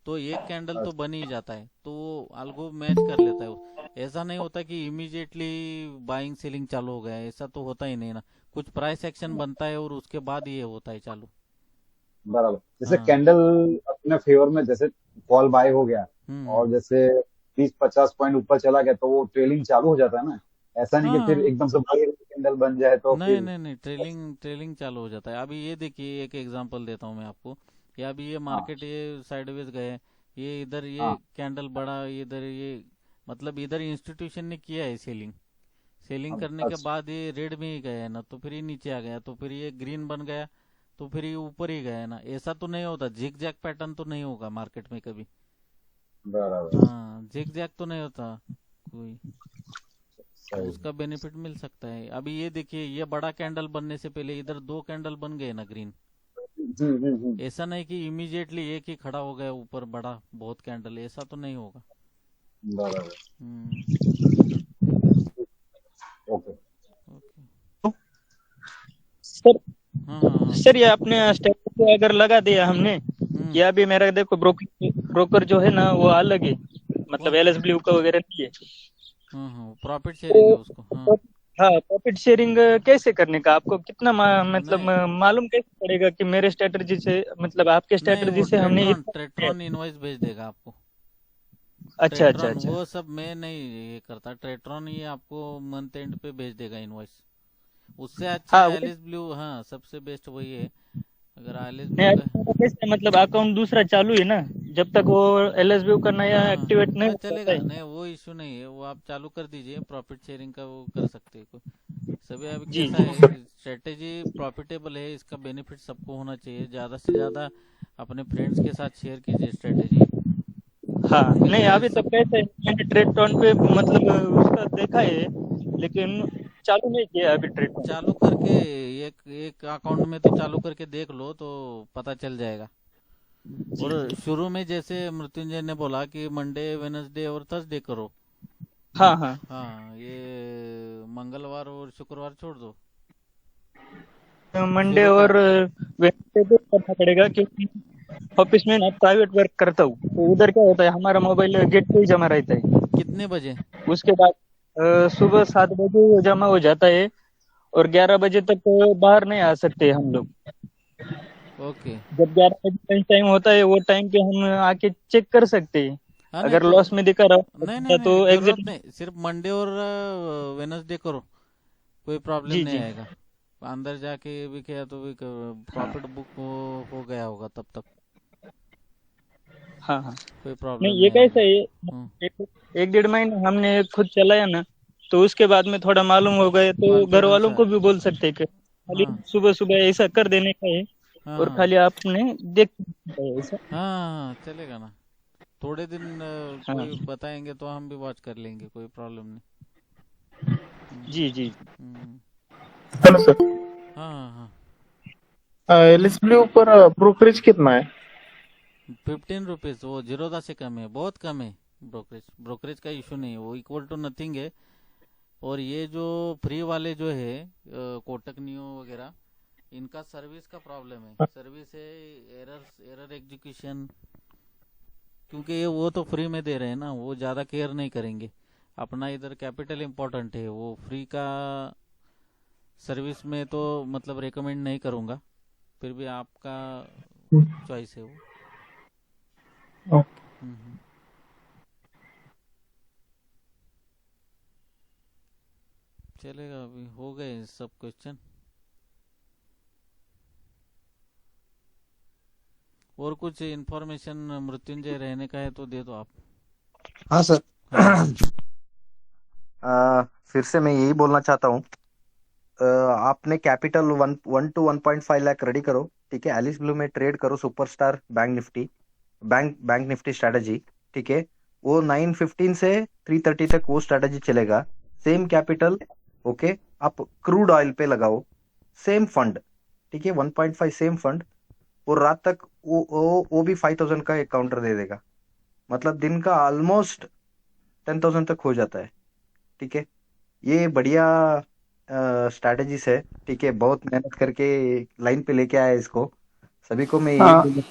तो एक कैंडल तो बन ही जाता है, तो वो अल्गो मैच कर लेता है वो। ऐसा नहीं होता कि इमीडिएटली बाइंग सेलिंग चालू हो गया है, ऐसा तो होता ही नहीं ना, कुछ प्राइस एक्शन बनता है और उसके बाद ये होता है चालू। बराबर। जैसे हाँ कैंडल अपने फेवर में, जैसे कॉल बाय हो गया और हम्म। जैसे 30-50 पॉइंट ऊपर चला गया तो वो ट्रेलिंग चालू हो जाता है ना। ऐसा नहीं कि फिर हाँ एकदम से बाई कैंडल बन जाए तो नहीं फिर। नहीं नहीं ट्रेलिंग ट्रेलिंग चालू हो जाता है। अभी ये देखिए एक एग्जांपल देता हूँ मैं आपको, कि अभी ये हाँ मार्केट ये साइडवेज गए, ये इधर ये हाँ कैंडल बढ़ा, इधर ये मतलब इधर इंस्टीट्यूशन ने किया है सेलिंग, सेलिंग करने के अच्छा। बाद ये रेड में ही गया है ना, तो फिर ये नीचे आ गया, तो फिर ये ग्रीन बन गया, तो फिर ये ऊपर ही गया है ना, ऐसा तो नहीं होता, जिग जैग पैटर्न तो नहीं होगा मार्केट में कभी। बराबर। हाँ जिग जैग तो नहीं होता कोई। सही उसका बेनिफिट मिल सकता है। अभी ये देखिए, ये बड़ा कैंडल बनने से पहले इधर 2 कैंडल बन गए ना ग्रीन। ऐसा नहीं कि इमीडिएटली एक ही खड़ा हो गया ऊपर बड़ा बहुत कैंडल, ऐसा तो नहीं होगा। बराबर। हम्म। Okay okay. सर हाँ हाँ हाँ। सर, ये अपने स्टेटस पे अगर लगा दिया हमने, या अभी मेरा देखो ब्रोकर जो है ना वो अलग है, मतलब एलएस ब्लू का वगैरह नहीं है। हाँ, प्रॉफिट शेयरिंग है उसको। हाँ हाँ, प्रॉफिट शेयरिंग कैसे करने का आपको कितना मतलब नहीं मालूम कैसे पड़ेगा कि मेरे स्ट्रेटजी से, मतलब आपके नहीं, स्ट्रेटजी वो से हमने ट्रेट्रॉन इनवॉइस भेज देगा आपको। अच्छा अच्छा ट्रेट्रॉन अच्छा। वो सब मैं नहीं ये करता, ट्रेट्रॉन ये आपको मंथ एंड पे भेज देगा इनवॉइस। उससे अच्छा हाँ एलिस ब्लू, हाँ सबसे बेस्ट वही है। अगर एलिस नहीं, ब्लू का कैसे मतलब अकाउंट दूसरा चालू है ना, जब तक वो एलएसबी का नया हाँ एक्टिवेट नहीं हाँ होता चलेगा, है। नहीं वो इश्यू नहीं है, वो आप चालू कर दीजिए। प्रॉफिट शेयरिंग का वो कर सकते हैं सभी। अभी जी कैसा जी है, स्ट्रेटेजी प्रॉफिटेबल है, इसका बेनिफिट सबको होना चाहिए। ज़्यादा से ज़्यादा अपने फ्रेंड्स के साथ शेयर कीजिए स्ट्रेटेजी। हाँ। नहीं, कैसा है अभी तो सब कैसे मैंने ट्रेड पे मतलब उसका देखा है, लेकिन चालू नहीं किया अभी ट्रेड। चालू करके एक एक अकाउंट में तो चालू करके देख लो तो पता चल जाएगा। और शुरू में जैसे मृत्युंजय ने बोला कि मंडे वेनसडे और थर्सडे करो। हाँ हाँ हाँ, ये मंगलवार और शुक्रवार छोड़ दो मंडे शुरू और का। वेडनेसडे को करना पड़ेगा, क्योंकि ऑफिस में ना प्राइवेट वर्क करता हूँ, तो उधर क्या होता है हमारा मोबाइल गेट पे ही जमा रहता है। कितने बजे? उसके बाद सुबह 7 बजे जमा हो जाता है, और 11 बजे तक बाहर नहीं आ सकते हम लोग। ओके। जब 11 बजे टाइम होता है, वो टाइम पे हम आके चेक कर सकते हैं। हाँ नहीं अगर तो लॉस में दिखा नहीं नहीं रहा तो नहीं, जरूरत एग्जिट। नहीं, सिर्फ मंडे और वेनसडे करो, कोई प्रॉब्लम जी नहीं जी आएगा। अंदर जाके भी किया तो भी प्रॉफिट बुक हो गया होगा तब तक, हाँ हाँ। कोई प्रॉब्लम नहीं, ये नहीं कैसा आएगा। है, एक 1.5 महीना हमने खुद चलाया ना, तो उसके बाद में थोड़ा मालूम हो गया, तो घर कॉन्फिडेंस वालों है। को भी बोल सकते हैं कि खाली हाँ सुबह सुबह ऐसा कर देने का है, हाँ और हाँ खाली आपने देख है ऐसा। हाँ हाँ, चलेगा ना। थोड़े दिन हाँ कोई बताएंगे तो हम भी वॉच कर लेंगे, कोई प्रॉब्लम नहीं। जी जी। हम्म, हेलो सर, हाँ हाँ हाँ। एलिस ब्लू पर ब्रोकरेज कितना है? 15 रुपीज, वो जीरोधा से कम है, बहुत कम है। ब्रोकरेज का इशू नहीं है, वो इक्वल टू नथिंग है। और ये जो फ्री वाले जो है कोटक नियो वगैरह, इनका सर्विस का प्रॉब्लम है। सर्विस है, एरर एग्जीक्यूशन, क्योंकि ये वो तो फ्री में दे रहे हैं ना, वो ज़्यादा केयर नहीं करेंगे। अपना इधर कैपिटल इम्पोर्टेंट है, वो फ्री का सर्विस में तो मतलब रेकमेंड नहीं करूँगा, फिर भी आपका चॉइस है वो। ओके। हम्म। चलेगा, अभी हो गए सब क्वेश्चन। और कुछ इन्फॉर्मेशन मृत्युंजय रहने का है तो दे दो आप। हाँ सर। हाँ फिर से मैं यही बोलना चाहता हूँ, आपने कैपिटल 1 to 1.5 लाख रेडी करो, ठीक है। एलिस ब्लू में ट्रेड करो सुपरस्टार बैंक निफ्टी स्ट्रेटजी, ठीक है। वो 9:15 से 3:30 तक वो स्ट्रेटजी चलेगा। Same capital, okay. आप क्रूड ऑयल पे लगाओ, सेम फंड, ठीक है। 1.5 सेम फंड, और रात तक वो भी 5,000 का एक काउंटर दे देगा। मतलब दिन का ऑलमोस्ट 10,000 तक हो जाता है, ठीक है। ये बढ़िया स्ट्रैटेजीज है, ठीक है। बहुत मेहनत करके लाइन पे लेके आया इसको। सभी को मैं यही बोलूँ।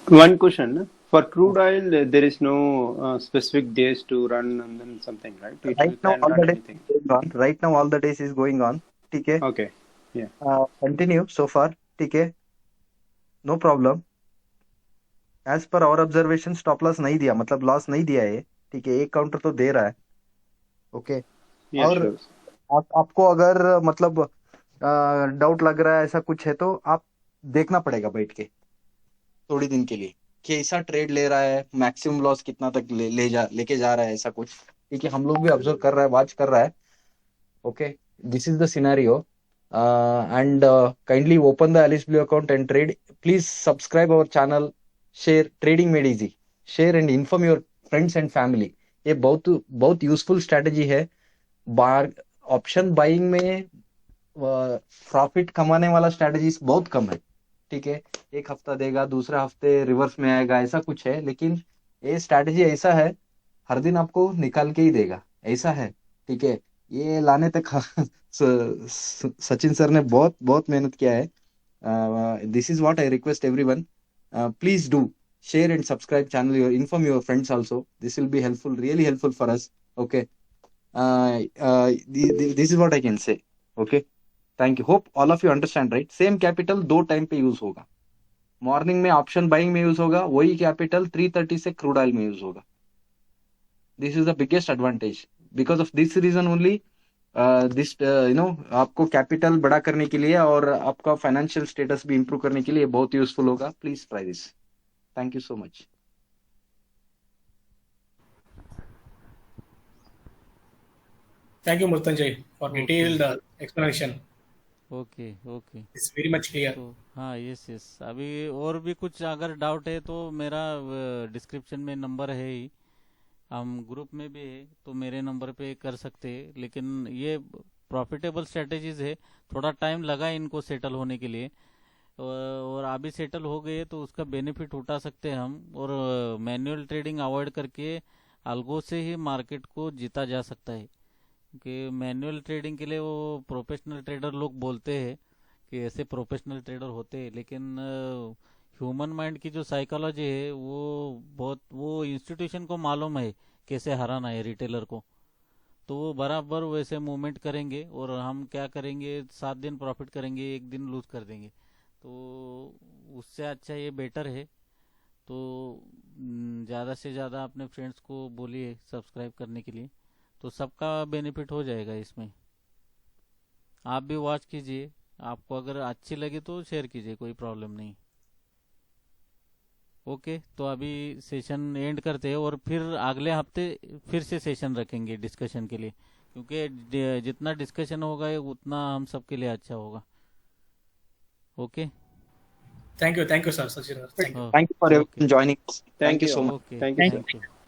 One question. For crude oil, there is no specific days to run and then something, right? Right now Can all the run days anything. Going on, right now all the days is going on, ठीक है। Okay. Yeah. Continue so far, ठीक है, no problem. As per our observation stop loss नहीं दिया, मतलब loss नहीं दिया है, ठीक है। एक काउंटर तो दे रहा है, ओके। Yeah, और sure. आपको अगर मतलब डाउट लग रहा है ऐसा कुछ है, तो आप देखना पड़ेगा बैठ के थोड़ी दिन के लिए कि ऐसा ट्रेड ले रहा है, मैक्सिमम लॉस कितना तक लेके जा रहा है, ऐसा कुछ, ठीक है। हम लोग भी ऑब्जर्व कर रहा है, वॉच कर रहा है, okay. This is the scenario, and kindly open the Alice Blue account and trade. Please subscribe our channel, share trading made easy, share and inform your friends and family. ये बहुत बहुत useful strategy है। Option buying में profit कमाने वाला strategies बहुत कम है। ठीक है, एक हफ्ता देगा, दूसरा हफ्ते रिवर्स में आएगा, ऐसा कुछ है। लेकिन ये स्ट्रैटेजी ऐसा है, हर दिन आपको निकाल के ही देगा, ऐसा है। ठीक है, ये लाने तक सचिन सर ने बहुत बहुत मेहनत किया है। This is what I request everyone, please do share and subscribe channel, inform your friends also. This will be helpful, really helpful for us. Okay, this is what I can say. Okay, thank you. Hope all of you understand, right? Same capital दो time पे use होगा। Morning में option buying में use होगा, वही capital 3:30 से crude oil में use होगा। This is the biggest advantage. Because of this reason only this आपको कैपिटल बड़ा करने के लिए और आपका फाइनेंशियल स्टेटस भी इंप्रूव करने के लिए बहुत यूजफुल होगा। Please try this. Thank you so much. Thank you, Murtanjay, for okay detailed explanation. Okay okay. It's very much clear. तो हाँ, यस यस, अभी और भी कुछ अगर डाउट है तो मेरा डिस्क्रिप्शन में नंबर है ही, हम ग्रुप में भी है, तो मेरे नंबर पे कर सकते हैं। लेकिन ये प्रॉफिटेबल स्ट्रेटेजीज है, थोड़ा टाइम लगा इनको सेटल होने के लिए, और अभी सेटल हो गए तो उसका बेनिफिट उठा सकते हैं हम। और मैनुअल ट्रेडिंग अवॉइड करके अल्गो से ही मार्केट को जीता जा सकता है। कि मैनुअल ट्रेडिंग के लिए वो प्रोफेशनल ट्रेडर लोग बोलते हैं कि ऐसे प्रोफेशनल ट्रेडर होते हैं, लेकिन ह्यूमन माइंड की जो साइकोलॉजी है वो इंस्टीट्यूशन को मालूम है कैसे हराना है रिटेलर को। तो वो बराबर वैसे मूवमेंट करेंगे, और हम क्या करेंगे, 7 दिन प्रॉफिट करेंगे, 1 दिन लूज कर देंगे। तो उससे अच्छा ये बेटर है। तो ज़्यादा से ज़्यादा अपने फ्रेंड्स को बोलिए सब्सक्राइब करने के लिए, तो सबका बेनिफिट हो जाएगा इसमें। आप भी वॉच कीजिए, आपको अगर अच्छी लगे तो शेयर कीजिए, कोई प्रॉब्लम नहीं। ओके, तो अभी सेशन एंड करते हैं, और फिर अगले हफ्ते फिर से सेशन रखेंगे डिस्कशन के लिए, क्योंकि जितना डिस्कशन होगा उतना हम सबके लिए अच्छा होगा। Okay, Thank you, sir, Sachin. Thank you. Thank you for okay everyone joining. Thank Thank you you. so much. Okay, Thank you, sir. Thank you.